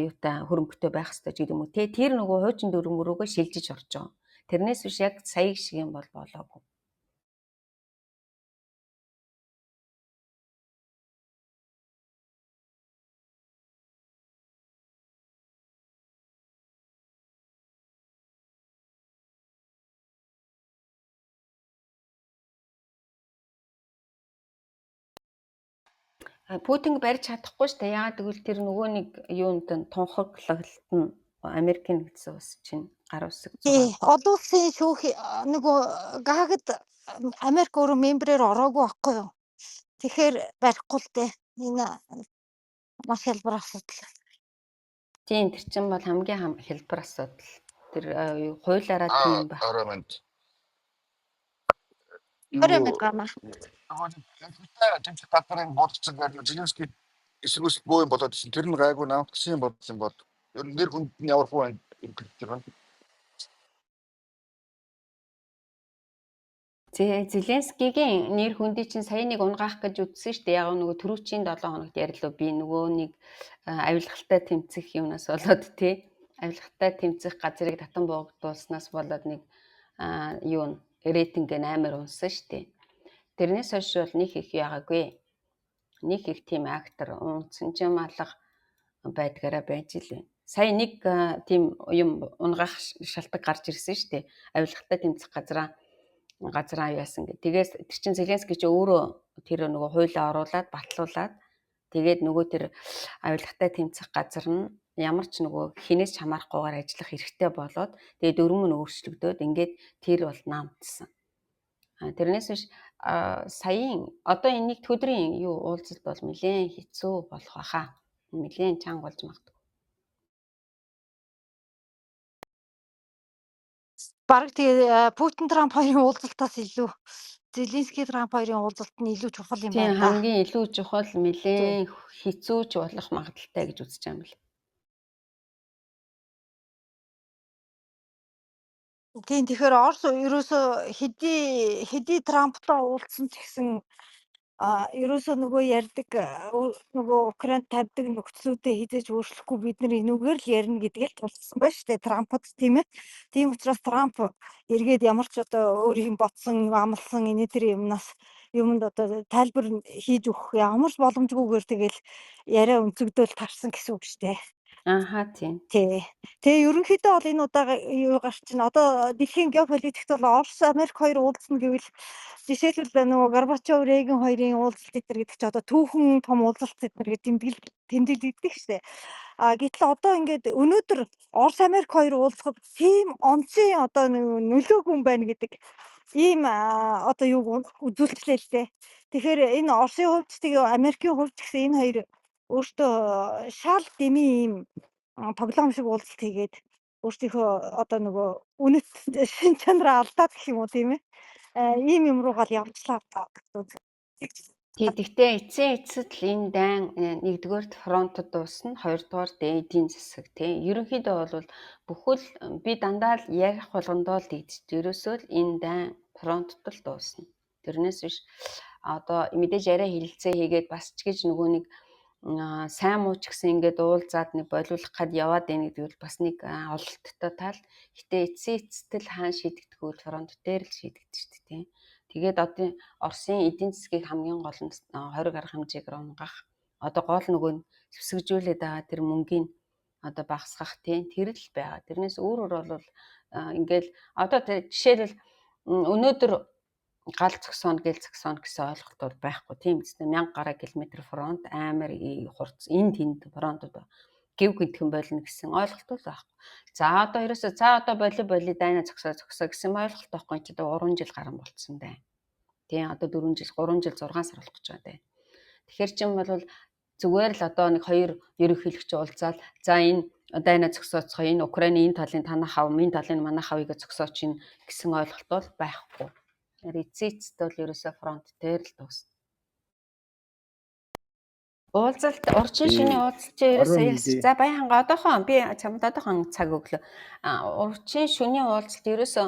юутай хөрөнгөтэй байх хэрэгтэй гэдэг юм уу тий тэр нөгөө хуучин дүрмөрөөгөө шилжиж орж байгаа. Тэрнээс биш яг сая шиг юм бол болоогүй. Путинг барьж чадахгүй шүү дээ. Яагаад гэвэл тэр нөгөө нэг юунд тунхаглалт нь Америкийн нэгдсэн улс чинь гар үсэг Тий, олон улсын шүүх нөгөө Гаагад Америк өөрөө мембрээр ороогүй байхгүй юу? Тэгэхээр барихгүй л дээ. Энэ маш хялбар асуудал. Тийм тэр чинь бол хамгийн хялбар асуудал. Тэр хуулиараа тийм байх. Орой гамаа. Тэмцэх татварын бодцсон гэдэг Зеленский эсрэгс боо юм болоод ирсэн. Тэр нь гайгүй намт гэсэн юм бодсон бол ер нь нэр хүнд нь ямар хуу байна гэдэг юм. Зеленскигийн нэр хүндий чинь сая нэг унгаах гэж үтсэн шүү дээ. Яг нөгөө түрүүчийн 7 хоногт ярьлаа би нөгөө нэг авилгалтай тэмцэх юмнаас болоод тий авилгалтай тэмцэх газрыг татан буугдуулснаас болоод нэг юу рейтинг нь амар унсан шүү дээ. Тэрнээс хойш бол нэг их яагаагүй. Нэг их тийм актер унсан ч юм алга байдгаараа байж л байна. Сая нэг тийм юм унгах шалтгаан гарч ирсэн шүү дээ. Авилгатай тэмцэх газраа яасан гэ. Тэгээс тэр чин Зеленский ч өөрөө тэр нөгөө хуулиа оруулаад батлуулаад тэгээд нөгөө тэр авилгатай тэмцэх газар нь ямар ч нөгөө хинээс ч хамаарахгүйгээр ажиллах хэрэгтэй болоод тэгээд өрөм нь өөрчлөгдөөд ингээд тэр бол наамдсан. Тэрнээс биш саяын одоо энэ нэг өдрийн юу уулзалт бол нэлээд хэцүү болох баха. Нэлээд чанга болж магадгүй. Бараг тэгээ Путин Трамп хоёрын уулзалтаас илүү Зеленский Трамп хоёрын уулзалт нь илүү чухал юм Тийм байна да. хамгийн илүү чухал нэлээд хэцүү ч болох магадaltaй гэж үзэж байгаа юм бэл. Тийм тэгэхээр Орос ерөөсө хэдий Трамптай уулзсан ч гэсэн ерөөсөө нөгөө ярьдаг нөгөө Украинд тавьдаг нөхцлүүдээ хизээж өөрчлөхгүй бид нар энүүгээр л ярина гэдгийг тулсан байна шүү дээ Трампд тийм ээ. Тийм учраас Трамп эргээд ямар ч одоо өөрийн ботсон амлсан энэ төр юмд одоо тайлбар хийж өгөх ямар ч боломжгүйгээр тэгэл яриа өнцөгдөөл тарсан гэсэн үг шүү дээ. Ааха тийм. Тий. Тэгээ ерөнхийдөө бол энэ удаа юугаар чинь одоо дэлхийн геополитикт бол Орос Америк хоёр уулзна гэвэл жишээлбэл нөгөө Горбачов Рейган хоёрын уулзалт гэдэг чи одоо түүхэн том уулзалт гэдэг тэмдэглэдэг швэ. Гэтэл одоо ингээд өнөөдөр Орос Америк хоёр уулзахад тийм онцгийн одоо нөлөөгүй юм байна гэдэг ийм одоо юу үзүүлэлээ л дээ. Тэгэхээр энэ Оросын хувьд тэгээ Америкийн хувьд гэсэн энэ хоёр өөртөө шал дэмий ийм тоглоом шиг уулзалт хийгээд өөртөөхөө одоо нөгөө үнэт шин чанараа алдаад гэх юм уу тийм ээ. Ийм юм руугаа явчлаа. Гэхдээ эцэд л энэ дайн нэгдүгээрт фронтод дуусна, хоёрдугаар эдийн засаг тийм. Ерөнхийдөө бол бүхэл би дандаа л ярих болгондоо л тэгдэж ерөөсөө л энэ дайн фронтод л дуусна. Тэрнээс биш одоо мэдээж арай хилэлцээ хийгээд бас ч гэж нөгөө нэг сайн муу ч гэсэн ингээд уулзаад нэг болиулах гад яваад байна гэдэг бол бас нэг ололттой тал. Гэтэ эцэд л хаан шийдэгдэх үйл фронт дээр л шийдэгдэж шүү дээ тийм. Тэгээд одоо Оросын эдийн засгийг хамгийн гол нь 20 арга хэмжээгээр унгах. Одоо гол нөгөө нь хэвсэгжүүлээд байгаа тэр мөнгийн одоо багасгах тийм тэр л байгаа. Тэрнээс өөрөөр бол ингээл одоо жишээлбэл өнөөдөр гал зогсооно гэл зогсооно гэсэн ойлголт бол байхгүй тийм үстэй 1000 гаруй километр фронт амар хурц энэ тэнд фронтод гів гинтхэн болно гэсэн ойлголт бол байхгүй. За одоо ерөөсөө одоо боли дайна зогсоо гэсэн ойлголт байхгүй ч одоо 3 жил гарan болцсон дээ. Тийм одоо 4 жил 3 жил 6 сар болох гэж байгаа дээ. Тэгэхээр чинь бол зүгээр л одоо нэг хоёр ерөнхийлөгч уулзаад за энэ дайна зогсооцгоо энэ Украины энэ талын танах хав энэ талын манах хавыг зогсооч гэсэн ойлголт бол байхгүй. Эцэд бол ерөөсөө фронт дээр л дуусна. Уулзалт урчин шөнийн уулзалт ерөөсөө за баянга одоохон би чамд одоохон цаг өглөө. Урчин шөнийн уулзалт ерөөсөө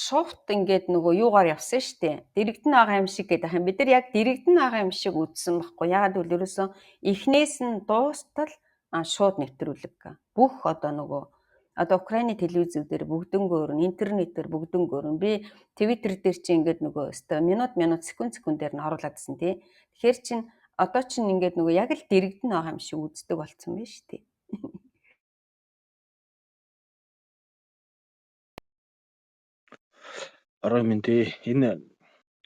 шуфт ингээд нөгөө юугаар явсан штэ. Дэрэгдэн байгаа юм шиг гэдэг юм. Бид нар яг дэрэгдэн байгаа юм шиг үзсэн байхгүй. Ягаад гэвэл ерөөсөө эхнээс нь дуустал шууд нэвтрүүлэг. Бүх одоо нөгөө одоо Украины телевизүүд дээр бүгднгөөр интернетээр бүгднгөөр би Twitter дээр чи ингээд нөгөө минут секундээр нь оруулаадсэн тий. Тэгэхээр чин одоо чин ингээд нөгөө яг л дэрэгдэн байгаа юм шиг үздэг болцсон байна шүү дээ. Орой мэндэ энэ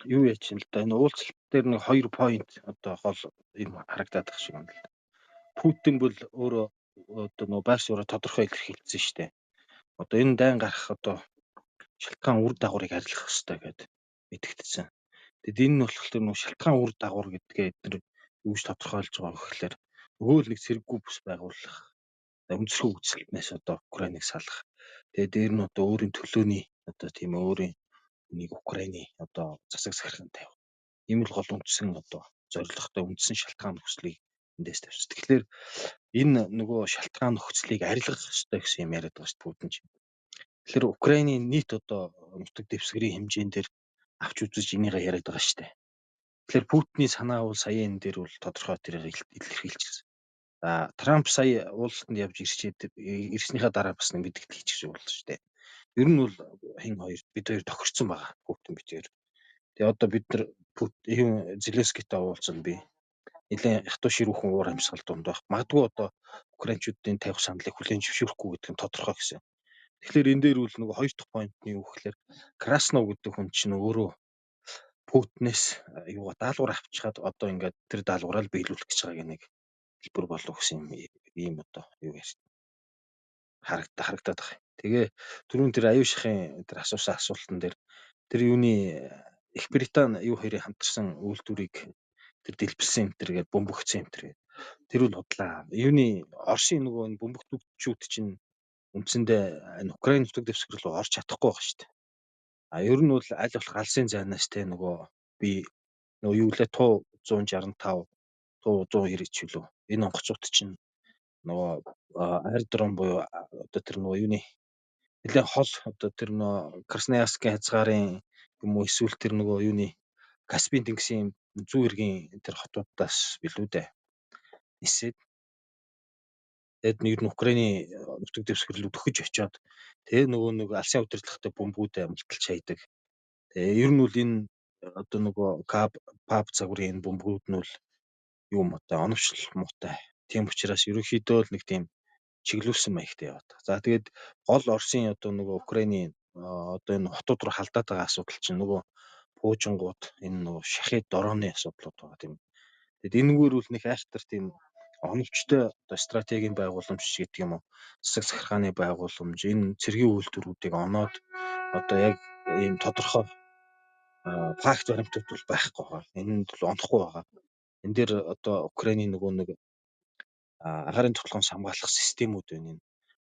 юу яа чинь л да энэ уулзалт дээр нэг 2 point одоо гол юм харагдаад байгаа шиг байна л да. Путин бол өөрөө одоо нөө байр суурь тодорхой илэрхийлсэн шүү дээ. Одоо энэ дайн гарах одоо шалтгаан үр дагаврыг арилгах хэрэгтэй гэдэг мэдгдсэн. Тэгэд энэ нь болохоор нөө шалтгаан үр дагавар гэдгээ эдгээр юуж тодорхойлж байгаа гэхээр нөгөө л нэг зэрэггүй бүс байгуулах өнцгөө үзэлтнээс одоо Украиныг салах. Тэгээд дээр нь одоо өөрийн төлөөний одоо тийм өөрийн нэг Украины одоо засаг захиргаан тавих. Ийм л гол үндсэн одоо зорилготой үндсэн шалтгаан нөхцөлийг эндээс тавьсан. Тэгэхээр энэ нөгөө шалтгаан нөхцөлийг арилгах хэрэгтэй гэсэн юм яриад байгаа шүү дээ Путин чинь. Тэгэхээр Украины нийт одоо нутаг дэвсгэрийн хэмжээнд дээр авч үзэж энийг яриад байгаа шүү дээ. Тэгэхээр Путиний санаа бол сая энэ дээр бол тодорхой тэрийг илэрхийлчихсэн. За Трамп сая уулзалтанд явж ирснийхаа дараа бас нэг мэдээлэл хийчих шиг болно шүү дээ. Ер нь бол хин хоёр бид хоёр тохирсон байгаа. Путин бид хоёр. Тэгээ одоо бид нар Зеленскийтэй уулзсан би. Нэлээд ятуу ширүүхэн уур амьсгал дунд байх. Магадгүй одоо украинчуудын тавих саналыг хүлээн зөвшөөрөхгүй гэдэг нь тодорхой гэсэн. Тэгэхээр энэ дээр үл нөгөө хоёр дахь point нь юу гэхээр Краснов гэдэг хүн чинь өөрөө Путинээс юугаа даалгавар авчихад одоо ингээд тэр даалгавраа биелүүлэх гэж байгааг нэг хэлбэр болов гэсэн ийм одоо юу яаш харагдаад байгаа. Тэгээ түрүүн тэр аюушихын тэр асуусан асуултан дээр тэр юуны Их Британи юу хоёрын хамтарсан үйлдвэрийг тэр дэлбэлсэн энэ төргээд бөмбөгцсөн юм тэр үл бодлаа. Юуны Оросын нөгөө энэ бөмбөгтүүд чинь үндсэндээ энэ Украин нутаг дэвсгэр рүү орж чадахгүй байгаа шүү дээ. Ер нь бол аль болох алсын зайнаас те нөгөө би нөгөө юу лээ туу 165 туу 190 ч үлээ. Энэ онгоцууд чинь нөгөө аэродром буюу одоо тэр нөгөө юуны нэлээд хол одоо тэр нөгөө Красноярскийн хязгаарын юм уу эсвэл тэр нөгөө юуны Каспийн тэнгисийн зүүн эргийн тэр хотуудаас билүү дээ. Нисээд тэгэд ер нь Украины нутаг дэвсгэр рүү төхөж очиод тэгээ нөгөө нэг алсын удирдлагатай бөмбөгүүдээ мулталж хайдаг. Тэгээ ер нь бол энэ одоо нөгөө пап загварын энэ бөмбөгүүд нь бол юм одоо оновчл муутай. Тийм учраас ерөнхийдөө л нэг тийм чиглүүлсэн маягтай яваад. За тэгээд гол Оросын одоо нөгөө Украины одоо энэ хотууд руу халдаад байгаа асуудал чинь нөгөө пуужингууд энэ нөгөө шахид дорооны асуудлууд байгаа тийм. Тэгэд энэгээр үл нэг айхтар тийм оновчтой одоо стратегийн байгууламж гэдэг юм уу засаг захиргааны байгууламж энэ цэргийн үйлдвэрүүдийг оноод одоо яг ийм тодорхой факт баримтууд бол байхгүй байгаа. Энэнд бол онохгүй байгаа. Энэ дээр одоо Украины нөгөө нэг агаарын тоглоомс хамгаалах системүүд байна.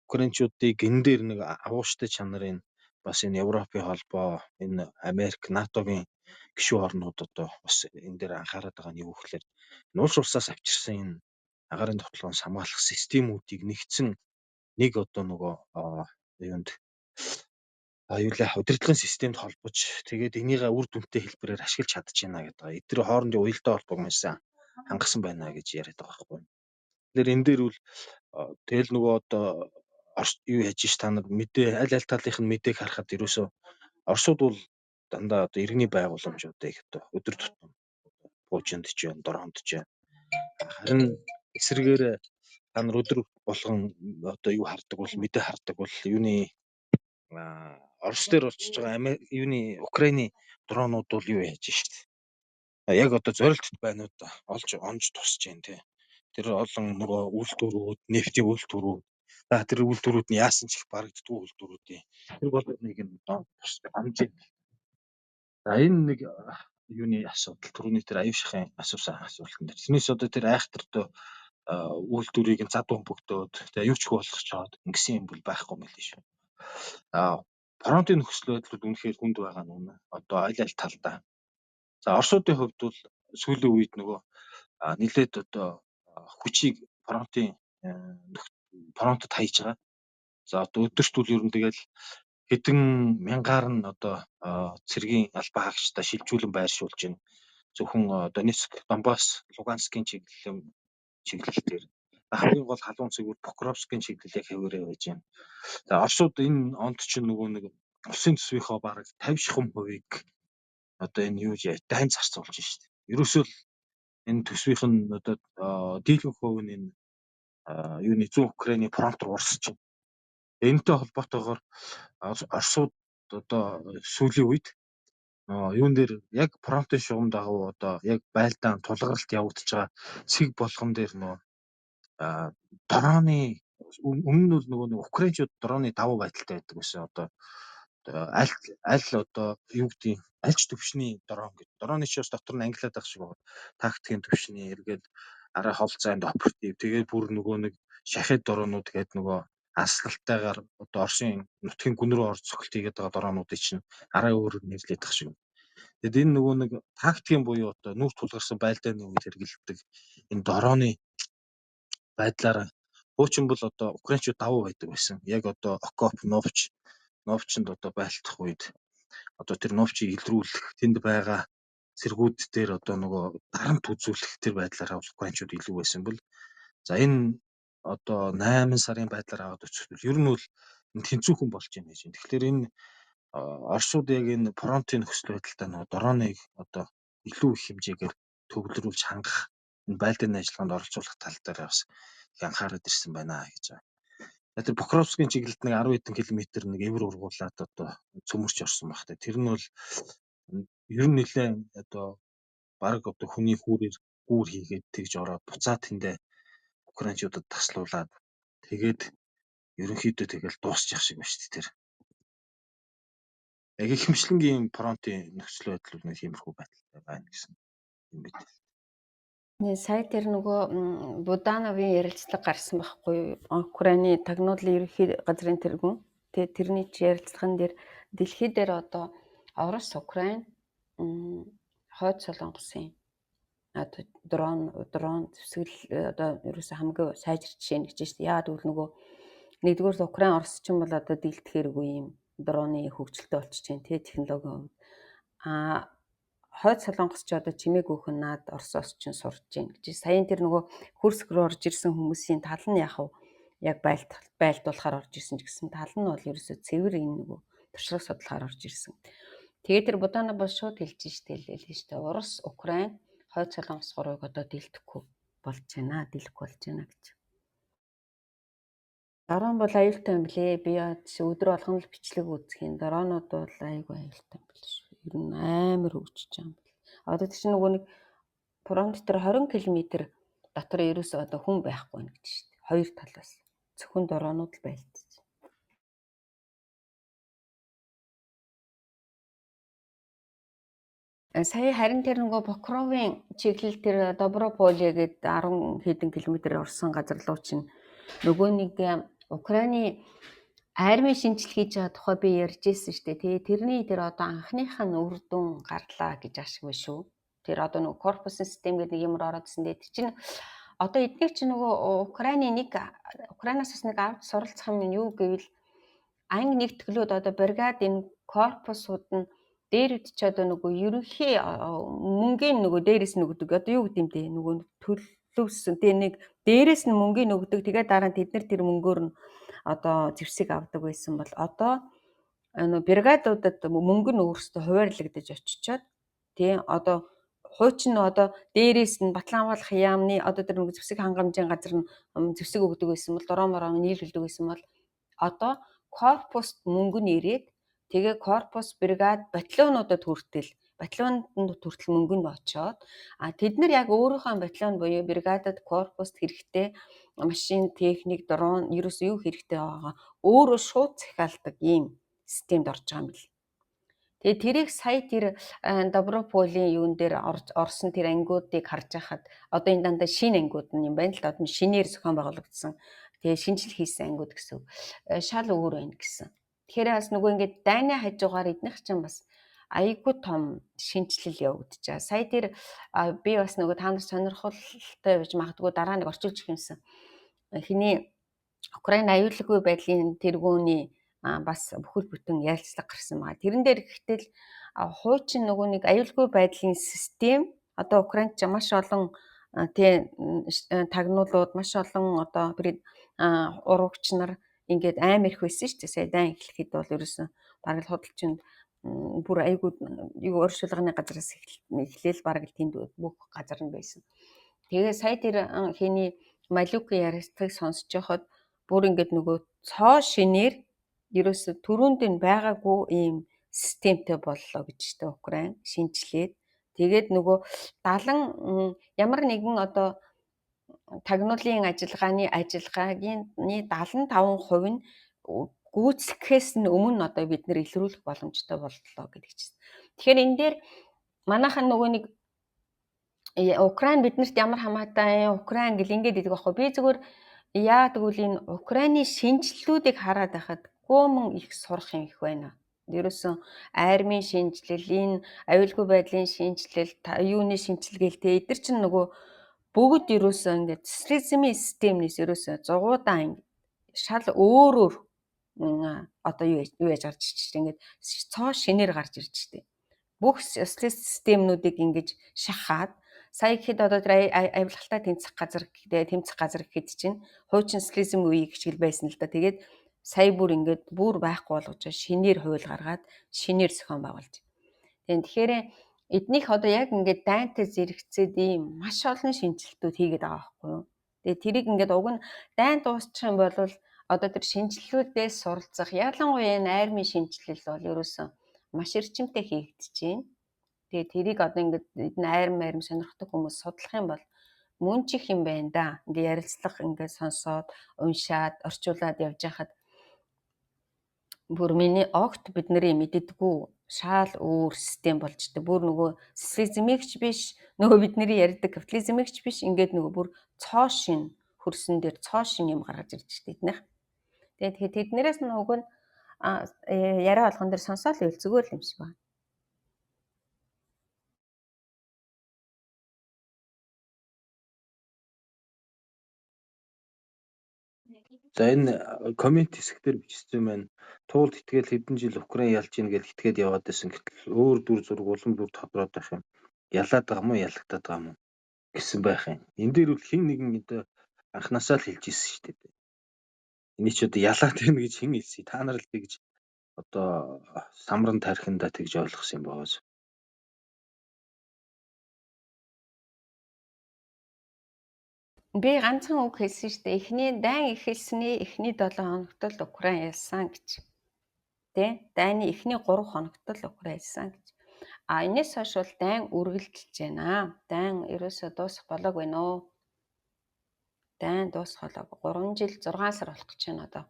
Украинчуудыг энэ дээр нэг агууштай чанарын бас энэ Европын холбоо, энэ Америк, НАТОгийн гишүүн орнууд одоо бас энэ дээр анхаарат байгаа нь юу гэхээр улс улсаас авчирсан энэ агаарын тоглоомс хамгаалах системүүдийг нэгдсэн нэг одоо нөгөө юунд аюулаа удирдлагын системд холбож тэгээд энийгээ үр дүнтэй хэлбэрээр ашиглаж чадчихна гэдэг. Эдгээр хоорондын уялдаа холбоог маш хангасан байна гэж яриад байгаа байхгүй. Тэгэхээр энэ дээр үл тэгэл нөгөө одоо юу яаж ш та нар мэдээ аль талынх нь мэдээг харахад ерөөсөө Оросууд бол дандаа одоо иргэний байгууламжуудыг одоо өдөр тутам буужинд ч юм дороонд ч харин эсрэгээр та нар өдөр болгон одоо юу хардаг бол мэдээ хардаг бол юуны Орос дээр болчихж байгаа юуны Украины дроонууд бол юу яаж штт. Яг одоо зорилттой байнууд онж тусч जैन тий. Тэр олон нөгөө үйлдвэрүүд, нефтийн үйлдвэрүүд, тэр үйлдвэрүүд нь яасан ч их барагддгүй үйлдвэрүүдийн тэр бол нэг юм амж. За энэ нэг юуны асуудал түрүүний тэр аюушихын асуусан асуултан дээр. Тэрнээс одоо тэр айхтартай үйлдвэрийг нь зад бөмбөгтөөд тэгээ юу ч болох чаад ингэсэн юм бол байхгүй мэлээ шүү. Фронтын нөхцөл байдал бол үнэхээр хүнд байгаа нь одоо аль талдаа. За Оросуудын хувьд бол сүүлийн үед нөгөө нэлээд одоо хүчийг фронтод хаяж байгаа. За одоо өдөрт бол ер нь тэгэл хэдэн мянгаар нь одоо цэргийн албан хаагчтай шилжүүлэн байршуулж байна. Зөвхөн Донецк, Донбасс, Луганскийн чиглэл дээр хамгийн гол халуун цэгүүр Покровскийн чиглэлийг хэвээрээ байж байна. За Оросууд энэ онд чинь нөгөө нэг улсын төсвийнхөө бараг 50% одоо энэ юу дайн зарцуулж шүү дээ. Ерөөсөө л энэ төсвийнх нь одоо дийлэнх хувь нь энэ юуны зүүн Украины фронт руу урсаж байна. Энэтэй холбоотойгоор Оросууд одоо сүүлийн үед юун дээр яг фронтын шугам дагуу одоо яг байлдаан тулгаралт явагдаж байгаа цэг болгон дээр дроны өмнө нь бол нөгөө украинчууд дроны давуу байдалтай байдаг гэсэн одоо аль одоо юу гэдгийг альч төвшний дрон гэдэг. Дроны ч бас дотор нь англиад байх шиг байна. Тактикийн төвшний эргээд арай хол зайд оператив тэгээд бүр нөгөө нэг шахид дронууд гэдэг нөгөө аслалтайгаар одоо Оросын нутгийн гүн рүү орж цогт хийгээд байгаа дроонуудыг чинь арай өөр нэрлээд тах шиг. Тэгэд энэ нөгөө нэг тактикийн буюу одоо нүүр тулгарсан байлдааны үед хэрэгэлдэг энэ дроны байдлаараа хуучин бол одоо украинчууд давуу байдаг байсан. Яг одоо окоп новчинд одоо байлдах үед одоо тэр новчийг илрүүлэх тэнд байгаа цэргүүд дээр одоо нөгөө дарамт үзүүлэх тэр байдлаараа украинчууд илүү байсан бол за энэ одоо 8 сарын байдлаар аваад өчтөл ер нь бол тэнцүүхэн болж юм гэж. Тэгэхээр энэ Оросууд яг энэ фронтын нөхцөл байдалтай нөгөө дроныг одоо илүү их хэмжээгээр төвлөрүүлж хангах энэ байлдааны ажиллагаанд оролцуулах тал дээр бас их анхаарал ирсэн байна гэж байна. Тэр Покровскийн чиглэлд нэг 10 хэдэн километр нэг эвэр ургуулад одоо цөмөрч орсон багтай. Тэр нь бол ер нь нэлээд одоо баг одоо хүний хүүрээр гүүр хийгээд тэгж ороод буцаад тэндээ украинчуудад таслуулаад тэгээд ерөнхийдөө тэгэл дуусчих шиг байна шүү дээ тэр. Яг ихэмшлэнгийн фронтын нөхцөл байдал бол нэг тиймэрхүү байдалтай байна гэсэн юм бид. Сая тэр нөгөө Будановын ярилцлага гарсан байхгүй юу? Украины тагнуулын ерөнхий газрын тэргүүн. Тэгээ тэрний ярилцлаган дээр дэлхий дээр одоо Орос, Украин, Хойд Солонгосын одоо дрон зэвсгэл одоо ерөөсөө хамгийн сайжир жишээ нэг ч шүү дээ. Яагаад гэвэл нөгөө нэгдүгээр Украин Орос ч юм бол одоо дийлдэхэргүй юм дроны хөгжилтэй болчихж байна тий технологи. Хойд Солонгос ч одоо чимээг өөхөн наад Оросоос ч сурж байна гэж. Саяын тэр нөгөө хөрс рүү орж ирсэн хүмүүсийн тал нь яг байлдуулахаар орж ирсэн ч гэсэн тал нь бол ерөөсөө цэвэр энэ нөгөө туршлага судлахаар орж ирсэн. Тэгээд тэр Буданов бол шууд хэлж штэ хэлээ штэ. Орос, Украин, Хойд Солонгос гурыг одоо дийлдэхгүй болж байна гэж. Дрон бол аюултай юм блэ. Би өдөр болгон л бичлэг үзэх. Дронууд бол айгүй аюултай юм биш. Ер нь амар хөгжиж байгаа юм байна. Одоо тийч нөгөө нэг фронт дээр 20 км дотор ерөөсөө одоо хүн байхгүй нэ гэж шүү дээ. Хоёр талаас зөвхөн дронууд л байлдаж. Сая харин тэр нөгөө Покровын чиглэл тэр Доброполе гээд 10 хэдэн километр орсон газар руу чинь нөгөө нэг Украины армийн шинжил хийж байгаа тухай би ярьж ирсэн шүү дээ. Тэрний тэр одоо анхных нь үр дүн гарлаа гэж ашиг биш үү? Тэр одоо нөгөө корпус систем гэдэг нэг юмр ороодсэн дээ. Тэр чинь одоо эдгээр чинь нөгөө Украинаас бас нэг авч суралцах юм юу гэвэл анги нэгтгэлүүд одоо бригад энэ корпусууд нь дээр үтч одоо нөгөө ерөнхий мөнгөний нөгөө дээрээс нөгдөг. Одоо юу гэдэм бэ? Нөгөө төлөвсөн тэ нэг дээрээс нь мөнгөний нөгдөг. Тэгээд дараа нь тэд нар тэр мөнгөөр нь одоо зэвсэг авдаг байсан бол одоо бригадуудад мөнгө нь өөрсдөө хуваарлагдаж очичоод тий одоо хуучин одоо дээрээс нь Батланбаалах яамны одоо тэр нэг зэвсэг хангамжийн газар нь зэвсэг өгдөг байсан бол дөрөмөрөө нийлүүлдэг байсан бол одоо корпуст мөнгө нь ирээд тэгээ корпус бригад батальонуудад хүртэл мөнгө нь очоод тэд нар яг өөрийнхөө батальон буюу бригадад корпуст хэрэгтэй машин техник дрон ерөөсөө юу хэрэгтэй байгаа өөрөө шууд захиалдаг ийм системд орж байгаа юм бэл. Тэгээ тэрийг сая тэр Доброполийн юун дээр орсон тэр ангиудыг харж байхад одоо энэ дандаа шинэ ангиуд юм байна л да. Одоо шинээр зохион байгуулагдсан. Тэгээ шинжил хийсэн ангиуд гэсэн. Шал өөр байна гэсэн. Тэгэхээр бас нөгөө ингээд дайны хажуугаар эднийх чинь бас айгүй том шинжилэл явагдаж байгаа. Сая тэр би бас нөгөө та нар сонирхолтой байж магадгүй дараа нэг орчуулж хэлсэн. Хиний Украин аюулгүй байдлын тэргүүний бас бүхэл бүтэн ярилцлага гарсан байгаа. Тэрэн дээр гэтэл хуучин нөгөө нэг аюулгүй байдлын систем одоо Украинд ч маш олон тагнуулууд маш олон одоо урагч нар ингээд амар их байсан шүү дээ. Сая дан эхлэхэд бол ерөөсөн бараг л худалчинд бүр айгүй юу оршуулганы газраас эхлээл бараг л тэнд бүх газар нь байсан. Тэгээ сая тэр хиний Малюкын ярилцлагыг сонсож байхад бүр ингээд нөгөө цоо шинээр ерөөсө түрүүнд нь байгаагүй ийм системтэй боллоо гэж тэ Украин шинжилээд тэгээд нөгөө 70 ямар нэгэн одоо тагнуулын ажиллагааны 75% нь гүйцэтгэхээс нь өмнө одоо бид нэр илрүүлэх боломжтой боллоо гэдэг чинь. Тэгэхээр энэ дээр манайхан нөгөө нэг Украин биднэрт ямар хамаатай Украин гэл ингээд идэг байхгүй. Би зүгээр яа тэгвэл энэ Украины шинжилэлүүдийг хараад байхад гомон их сурах юм их байна. Ерөөсөн армийн шинжилэл, энэ аюулгүй байдлын шинжилэл, юуны шинжилгээл тэ эдгэр чинь нөгөө бүгд ерөөсөө ингээд социализмын системнээс ерөөсөө зугуудаан шал өөрөөр одоо юу яаж гарч ирж байна. Ингээд цоо шинээр гарч ирж штэ. Бүх социалист системнүүдийг ингэж шахаад сая гэхэд одоо тэр авилгалтай тэмцэх газар гэхэд чинь хуучин социализм үеийг хичээл байсан л да. Тэгээд сая бүр ингээд бүр байхгүй болгож шинээр хууль гаргаад шинээр зохион байгуулж. Тэгэхээр эднийх одоо яг ингээд дайнтай зэрэгцээд ийм маш олон шинжилтүүд хийгээд байгаа байхгүй юу. Тэгээ тэрийг ингээд уг нь дайн дуусчих юм бол одоо тэр шинжилгүүдээс суралцах ялангуяа энэ айрмын шинжилэл бол ерөөсөн маш эрчимтэй хийгдэж байна. Тэгээ тэрийг одоо ингээд энэ айрм сонирхдаг хүмүүс судлах юм бол мөн ч их юм байна да. Ингээд ярилцлага ингээд сонсоод, уншаад, орчуулад явж хахад бүр миний огт бидний мэддэггүй шаал өөр систем болж дээ. Бүр нөгөө социализмэгч биш, нөгөө бидний ярьдаг капитализмэгч биш, ингээд нөгөө бүр цоо шин хөрсөн дээр цоо шин юм гаргаж ирж дээ эднийх. Тэгээд тэднэрээс нөгөө нь яриа болгон дээр сонсоол ивэл зүгээр л юм шиг байна. За энэ коммент хэсгээр бичсэн байна. Туулд итгээл хэдэн жил Украин ялж ийн гэж итгээд яваад байсан. Гэтэл өөр дүр зураг улам бүр тодорхой байх юм. Ялаад байгаа мó ялагдаад байгаа мó гэсэн байх юм. Энэ дээр бол хэн нэгэн одоо анханасаа л хэлж ирсэн шүү дээ. Эний ч одоо ялаад байна гэж хэн хэлсэн? Та нар л тэгж одоо самран тархинда тэгж ойлгосон юм боос. Би ганцхан үг хэлсэн шүү дээ. Эхний дайн эхэлсний эхний 7 хоногт л Украин ялсан гэж. Тэ? Дайны эхний 3 хоногт л Украин ялсан гэж. Энэс хойш бол дайн үргэлжилж байна. Дайн ерөөсөө дуусах болоогүй нөө. Дайн дуусах болоогүй. 3 жил 6 сар болох гэж байна одоо.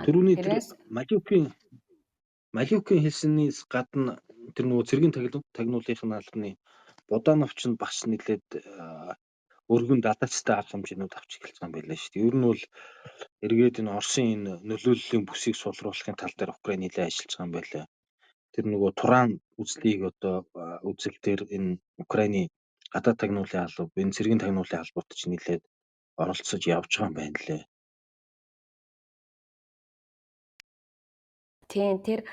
Тэрүүний тэр Малюкийн хэлснээс гадна тэр нөгөө цэргийн тагнуулынхын албаны Будановч нь бас нэлээд өргөн дадаачтай арга хэмжээнүүд авч эхэлж байгаа юм байлаа шүү дээ. Ер нь бол эргээд энэ Оросын энэ нөлөөллийн бүсийг сулруулахын тал дээр Украин нэлээд ажиллаж байгаа юм байлаа. Тэр нөгөө Туран үзлийг одоо үзэл дээр энэ Украины гадаад тагнуулын алба, энэ цэргийн тагнуулын албууд ч нэлээд оролцож явж байгаа юм байна лээ. Тийм тэр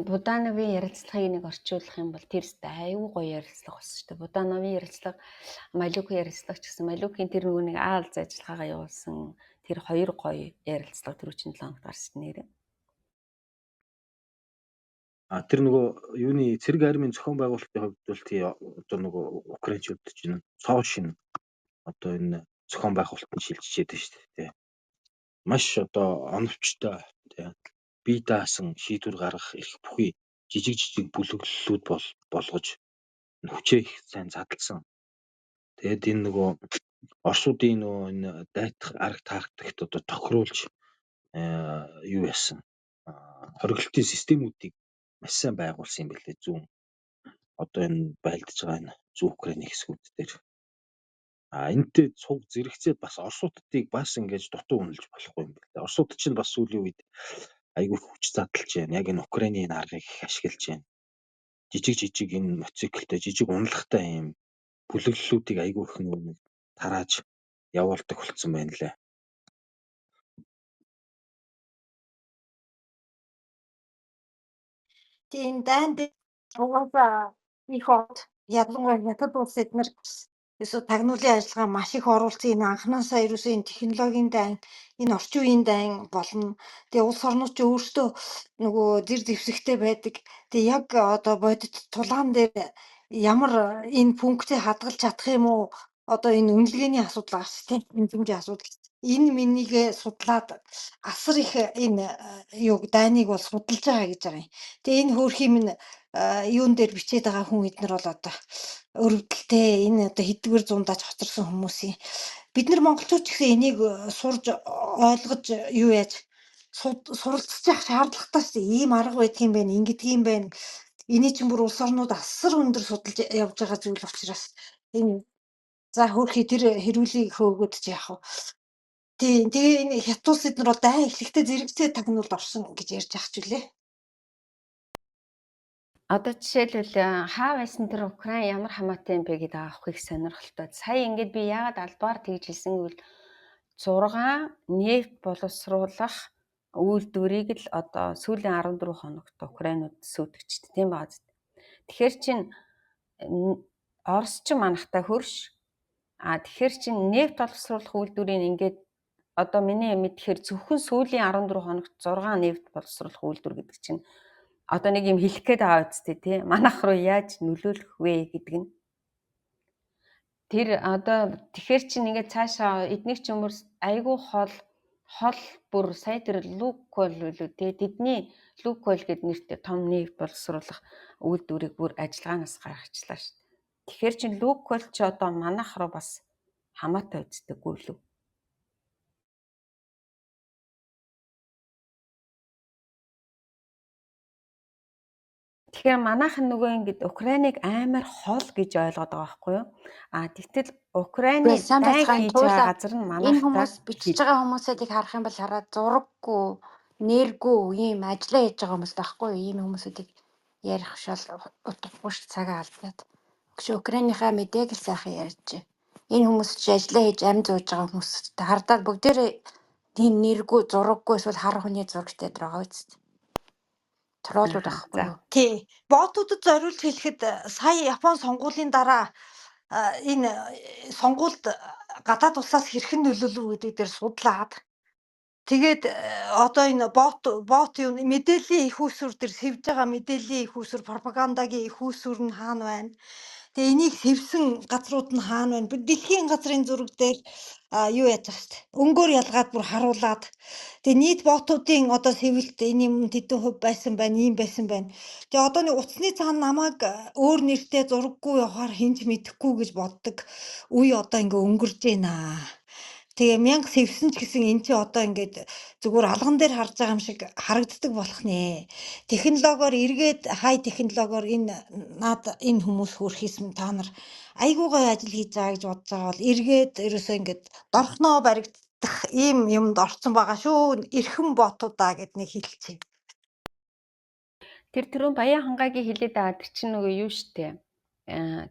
Будановын ярилцлагыг нэг орчуулах юм бол тэр аюу гоё ярилцлага болсон шүү дээ. Будановын ярилцлага, Малюкийн ярилцлага ч гэсэн Малюкийн тэр нөгөө нэг аалз ажиллагаагаа явуулсан тэр хоёр гоё ярилцлага тэр 47 хоногт гарсан нэрээ. Тэр нөгөө юуны цэрэг армийн зохион байгуулалтын хувьд бол тий одоо нөгөө Украинчууд чинь цоо шин одоо энэ зохион байгуулалтанд шилжчихэд байна шүү дээ. Маш одоо оновчтой тий бие даасан шийдвэр гаргах эрх бүхий жижиг бүлэглэлүүд болгож хүчээ их сайн задлсан. Тэгээд энэ нөгөө Оросуудын нөгөө энэ дайтах арга тактикт одоо тохируулж юу яасан хориглолтын системүүдийг маш сайн байгуулсан юм билээ зүүн одоо энэ байлдаж байгаа энэ зүүн Украины хэсгүүд дээр. Энэтэй цуг зэрэгцээд бас Оросуудыг бас ингэж дутуу үнэлж болохгүй юм билээ. Оросууд чинь бас сүүлийн үед айгүй хүч задлж байна. Яг энэ Украины энэ аргыг их ашиглаж байна. Жижиг энэ моциклтэй жижиг унлагтай юм бүлэглэлүүдийг айгүй их нэг тарааж явуулдаг болсон байна лээ. Тийм дайнд угаасаа их од ялангуяа хятад улс эднэр эсвэл тагнуулын ажиллагаа маш их оруулсан энэ анханасаа ерөөсөө энэ технологийн дайн энэ орчин үеийн дайн болно. Тэгээ улс орнууд ч өөрсдөө нөгөө зэр дэвсэгтэй байдаг. Тэгээ яг одоо бодит тулаан дээр ямар энэ пунктыг хадгалж чадах юм уу? Одоо энэ үнэлгээний асуудал гарч тийм энэ хэмжээ асуудал. Энэ минийгээ судлаад асар их энэ юуг дайныг бол судалж байгаа гэж байгаа юм. Тэгээ энэ хөөрхий минь юун дээр бичээд байгаа хүн эднэр бол одоо өрөвдөлтэй энэ одоо хэдгээр зундаач хоцорсон хүмүүсийн бид нар монголчууд ч гэсэн энийг сурж ойлгож юу яаж суралцчих шаардлагатай шүү дээ. Ийм арга байдаг юм байна, ингэдэг юм байна. Эний чинь бүр улс орнууд асар өндөр судалж явж байгаа зүйл учраас энэ за хөөрхий тэр хэрүүлийг хөөгөөд ч яах вэ? Тэгээ энэ хятад улс эднэр бол дайн эхлэхдээ зэрэгцээ тагнуулд орсон гэж ярьж ах ч үлээ. Одоо жишээлбэл хаа байсан тэр Украин ямар хамаатай юм бэ гэдэг авах их сонирхолтой. Сая ингээд би яагаад албаар тэгж хэлсэн гэвэл 6 нефт боловсруулах үйлдвэрийг л одоо сүүлийн 14 хоногт Украинууд сүйтгэжтэй тийм бааз. Тэгэхээр чин Орос ч манахтай хөрш. Тэгэхээр чин нефт боловсруулах үйлдвэрийн ингээд одоо миний мэдхээр зөвхөн сүүлийн 14 хоногт 6 нефт боловсруулах үйлдвэр гэдэг чинь одоо нэг юм хэлэх гээд байгаа үстэй тий. Манайх руу яаж нөлөөлөх вэ гэдэг нь. Тэр одоо тэгэхээр чинь ингээд цаашаа эднийг ч юмөр айгүй хол бүр сая тэр Лукойл үлээ тий. Тэдний Лукойл гэдэг нэртэй том нефт боловсруулах үйлдвэрийг бүр ажиллагаанаас гаргачлаа шүү дээ. Тэгэхээр чинь Лукойл ч одоо манайх руу бас хамаатай үздэггүй лүү. Тэгэхээр манайхан нөгөө ингээд Украиныг амар хол гэж ойлгоод байгаа байхгүй юу? Тэгтэл Украины сайн дайг бацхан хийж байгаа туулаа газар нь энэ манайхтай хүмүүс бичиж байгаа хүмүүсүүдийг харах юм бол хараад зураггүй, нэргүй ийм ажиллаа хийж байгаа хүмүүс байхгүй юу? Ийм хүмүүсүүдийг ярих шал утгагүй ш цагаа алдаад. Гэж Украиныхаа мэдээг л сайхан ярьж. Энэ хүмүүс чи ажиллаа хийж амь зууж байгаа хүмүүстэй хардаад бүгдээрээ тийм нэргүй, зураггүй эсвэл хар хүний зурагтай байгаа үст. Троллууд байхгүй юу? Тий. Ботуудад зориулж хэлэхэд сая Японы сонгуулийн дараа энэ сонгуульд гадаад улсаас хэрхэн нөлөөлөв гэдэг дээр судлаад тэгээд одоо энэ бот юу мэдээллийн их усүр дээр сэвж байгаа мэдээллийн их усүр пропагандагийн их усүр нь хаана байна? Тэгээ энийг сэвсэн газрууд нь хаана байна? Дэлхийн газрын зураг дээр юу яаж байгаа шүү дээ. Өнгөөр ялгаад бүр харуулад тэгээ нийт ботуудын одоо сэвэлт энэ юм тэдэн хувь байсан байна, ийм байсан байна. Тэгээ одоо нэг утасны цаана намайг өөр нэртэй зураггүй явахаар хинж мэдэхгүй гэж боддог үе одоо ингээ өнгөрж байна. Тэгээ мянга сэвсэн ч гэсэн эн чи одоо ингээд зүгээр алган дээр харж байгаа юм шиг харагддаг болох нэ. Технологиор эргээд хай технологиор энэ хүмүүс хөрхийсэн та нар айгүй гоё ажил хийж байгаа гэж бодож байгаа бол эргээд ерөөсөө ингээд дорхноо баригдах ийм юмд орсон байгаа шүү. Эрхэм ботуудаа гэд нэг хэлчихье. Тэр түрүүн Баян хангагийн хэлээд байгаа тэр чинь нөгөө юу штэ.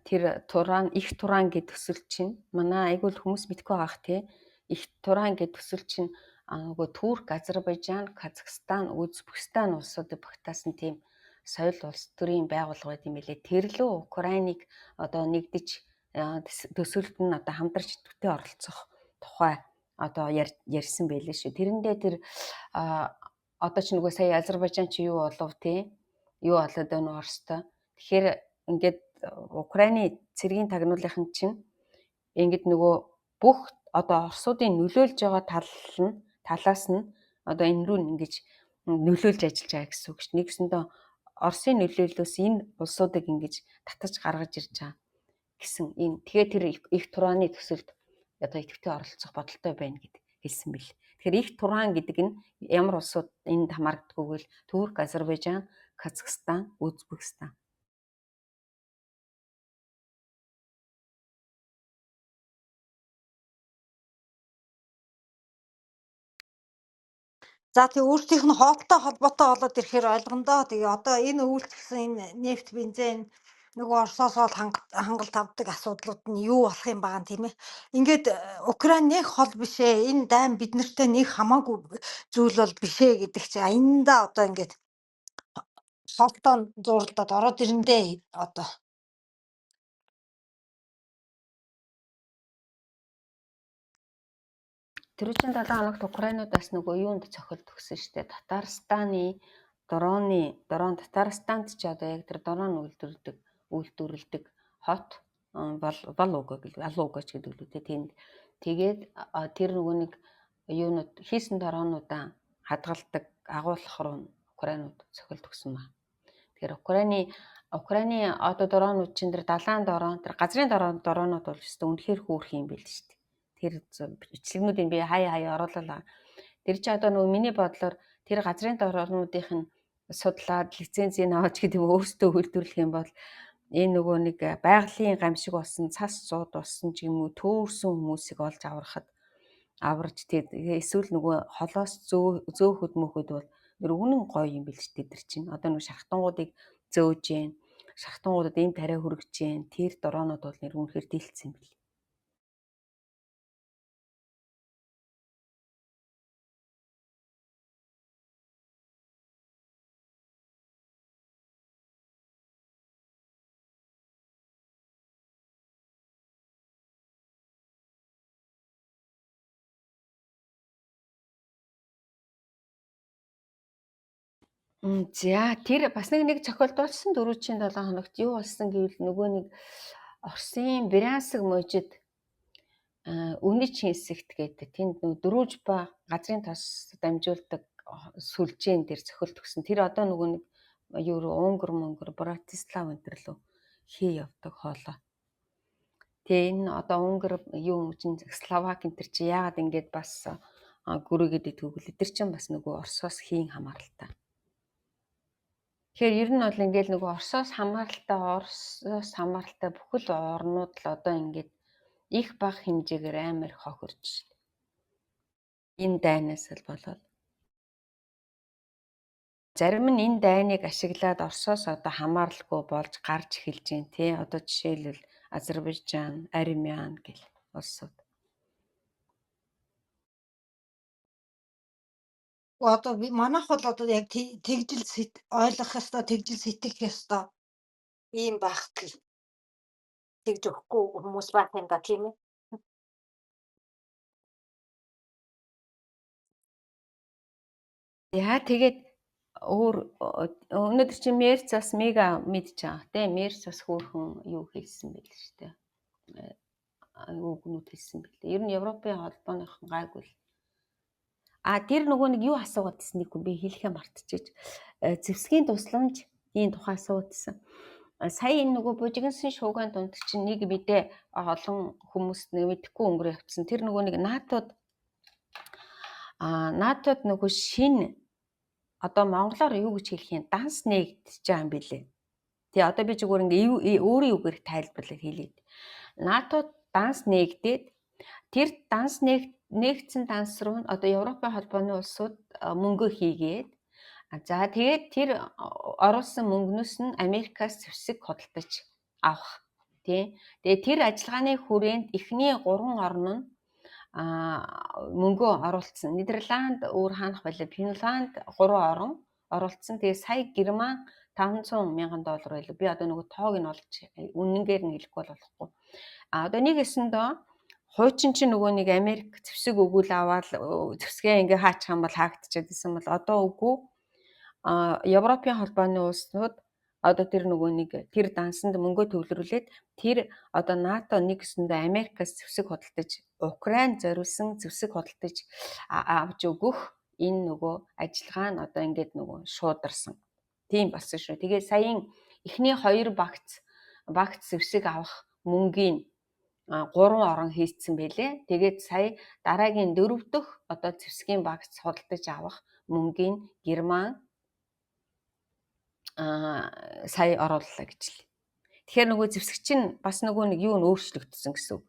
Тэр Туран их Туран гэдэг төсөл чинь манай айгүй л хүмүүс мэдгүй байгаах тий. Их Туран гэдэг төсөл чинь нөгөө Турк, Азербайджан, Казахстан, Өзбекстан улсуудыг багтаасан тийм соёл улс төрийн байгууллага байт юм билээ. Тэр лөө Украиныг одоо нэгдэж төсөлд нь одоо хамтарч төтөө оролцох тухай одоо ярьсан байлээ шүү. Тэрэндээ тэр одоо ч нөгөө сая Азербайджан чи юу болов тий? Юу болоод байна Оростой. Тэгэхээр ингээд Украины цэргийн тагнуулынхан чинь ингээд нөгөө бүх одоо Оросуудын нөлөөлж байгаа талаас нь одоо энэ рүү ингэж нөлөөлж ажиллаж байгаа гэсэн үг шүү. Нэгсэндээ Оросын нөлөөллөөс энэ улсуудыг ингэж татаж гаргаж ирж байгаа гэсэн энэ тэгээд тэр их Тураны төсөлд одоо идэвхтэй оролцох бодолтой байна гэд хэлсэн бэл. Тэгэхээр их Туран гэдэг нь ямар улсууд энд хамаардаггүй вэ? Турк, Азербайджан, Казахстан, Өзбекстан. За тий өөрсдийнх нь хоолтой холбоотой болоод ирэхээр ойлгондоо. Тэгээ одоо энэ үйлчлсэн энэ нефт бензин нөгөө Оросоос ол хангалт авдаг асуудлууд нь юу болох юм байгаа юм тийм ээ. Ингээд Украин нэг хол биш ээ. Энэ дайм биднэртэй нэг хамаагүй зүйл бол биш ээ гэдэг чинь аяндаа одоо ингээд холтоо зурлаад ороод ирэндээ одоо. Тэр үчийн 7 хоногт Украинуудаас нөгөө юунд цохилт өгсөн штэ. Татарстаны дрон Татарстанд ч одоо яг тэр дрон үйлдвэрлэдэг хот Алууга гэдэг лүү тэнд. Тэгээд тэр нөгөө нэг юунууд хийсэн дронуудаа хадгалдаг агуулгах руу Украинууд цохилт өгсөн ба. Тэгэхээр Украины одоо дронууд чинь тэр далайн дрон тэр газрын дронууд бол өстой үнэхээр хөөрх юм байл шүү дээ. Тэр бичлэгнүүдийг би хаяа оруулаа. Тэр чи одоо нөгөө миний бодлоор тэр газрын дронуудынх нь судлаад лицензийг авч гэдэг юм өөртөө үйлдвэрлэх юм бол энэ нөгөө нэг байгалийн гамшиг болсон цас цууд болсон ч юм уу төөрсөн хүмүүсийг олж аварж тэгээ эсвэл нөгөө холоос зөөхөд мөхөд бол нэр үнэн гоё юм бэл ч тэр чинь одоо нөгөө шахтангуудыг зөөж जैन шахтангуудад ийм тариа хүргэж जैन тэр дронууд бол нэр үнэхээр дэлцсэн юм бэл. За тэр бас нэг цохилдуулсан 4-7 хоногт юу болсон гэвэл нөгөө нэг Оросын Брянск мужид үнэч хэсэгт гэдэг тэнд нөгөө Дружба газрын тос дамжуулдаг сүлжээн дээр цохилт өгсөн. Тэр одоо нөгөө нэг юу Унгар, Братислав энэ лөө хий явдаг хоолой. Тэгээ энэ одоо Унгар юу чинь Словак энэ төр чи яагаад ингэж бас гүрээгээд идэгвэл эдгэр чинь бас нөгөө Оросоос хийн хамааралтай. Тэгэхээр ер нь бол ингээл нөгөө Оросоос хамааралтай бүхэл орнууд л одоо ингээд их бага хэмжээгээр амар хохирч шээ. Энэ дайнаас л болоод зарим нь энэ дайныг ашиглаад Оросоос одоо хамааралгүй болж гарч эхэлж байна тий. Одоо жишээлбэл Азербайджан, Армян гэх улсууд. Одоо манайх бол одоо яг тэгжил ойлгох ёстой, тэгжил сэтгэх ёстой ийм багтал тэгж өгөхгүй хүмүүс байх юм да тийм ээ. Яа тэгээд өнөөдөр чи Мерц бас мега мэдж байгаа тий. Мерц бас хөөрхөн юу хийсэн байл шүү дээ. Үгнүүд хэлсэн бэлээ. Ер нь Европын холбооных гайгүй л. Тэр нөгөө нэг юу асуугаад ирсэн нэг би хэлэхээ мартчихэж. Зэвсгийн тусламжийн тухай асууадсан. Сая энэ нөгөө бужигнсан шууган дунд чинь нэг мэдээ олон хүмүүст нэг мэдэхгүй өнгөрөө явцсан. Тэр нөгөө нэг НАТО-д нөгөө шинэ одоо монголоор юу гэж хэлэх юм данс нээгдэж байгаа юм билээ. Тий одоо би зүгээр ингээ өөрийн үгээр тайлбарлаад хэлээд. НАТО-д данс нээгдээд тэр данс нэгдсэн данс руу одоо Европын холбооны улсууд мөнгө хийгээд за тэгээд тэр оруулсан мөнгнөөс нь Америкаас зэвсэг худалдаж авах тий. Тэгээд тэр ажиллагааны хүрээнд эхний 3 орн нь мөнгөө оруулсан. Нидерланд өөр хаанах байлаа, Финланд 3 орн оруулсан. Тэгээд сая Герман $500,000 байлаа. Би одоо нөгөө тоог нь олж үнэнгээр нь хэлэхгүй болохгүй. Одоо нэг эсэндээ хуучин чинь нөгөө нэг Америк зэвсэг өгүүл аваад зэвсгээ ингээ хаачих юм бол хаагдчихад исэн бол одоо үгүй. Европын холбооны улсууд одоо тэр нөгөө нэг тэр дансанд мөнгө төвлөрүүлээд тэр одоо НАТО нэг гэсэндээ Америкаас зэвсэг худалдаж Украин зориулсан зэвсэг худалдаж авч өгөх энэ нөгөө ажиллагаа нь одоо ингээд нөгөө шуударсан. Тийм болсон шүү. Тэгээ саяын эхний 2 багц зэвсэг авах мөнгийн 3 орн хийцсэн байлээ. Тэгээд сая дараагийн 4 дахь одоо зэвсгийн багц худалдаж авах мөнгийн Герман сая орууллаа гэж л. Тэгэхээр нөгөө зэвсэг чинь бас нөгөө нэг юу н өөрчлөгдсөн гэсэн үг.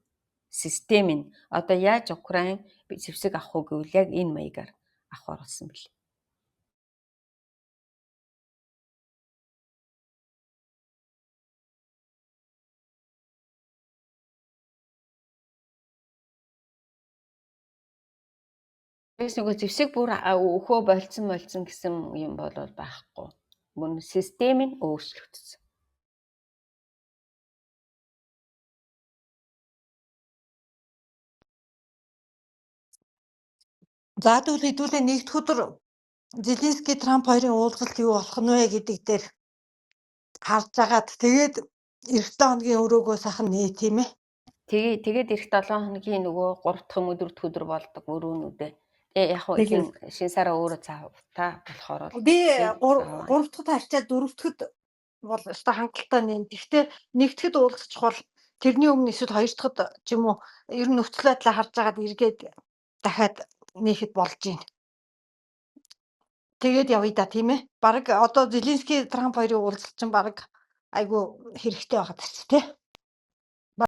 Систем нь одоо яаж Украин зэвсэг авах уу гэвэл яг энэ маягаар авах оролцсон бэл. Тэгээс нөгөө зэвсэг бүр өхөө болцсон гэсэн юм бол байхгүй. Мөн систем нь өөрчлөгдсөн. За тэгвэл хэдүүлээ нэгдүгээр өдөр Зеленский Трамп хоёрын уулзалт юу болох нь вэ гэдэг дээр харж агаад тэгээд эх 7 хоногийн өрөөгөө сахан нээ тийм ээ. Тэгээд эх 7 хоногийн нөгөө 3 дахь 4 дахь өдөр болдог өрөөнүүдээ. Тэгээ яг хөө шинэ сараа өөрөө цаавтаа болохоор би 3 дахьд харьцаад 4 дахьд бол өстой хангалттай нэ. Гэхдээ нэгдэхэд уулзчих бол тэрний өмнө эсвэл 2 дахьд ч юм уу ер нь нөхцөл байдлаа харж агаад эргээд дахиад нээхэд болж байна. Тэгээд явъя да тийм ээ. Бараг одоо Зеленский Трамп хоёрын уулзалт чинь бараг айгу хэрэгтэй байгаа ч тий.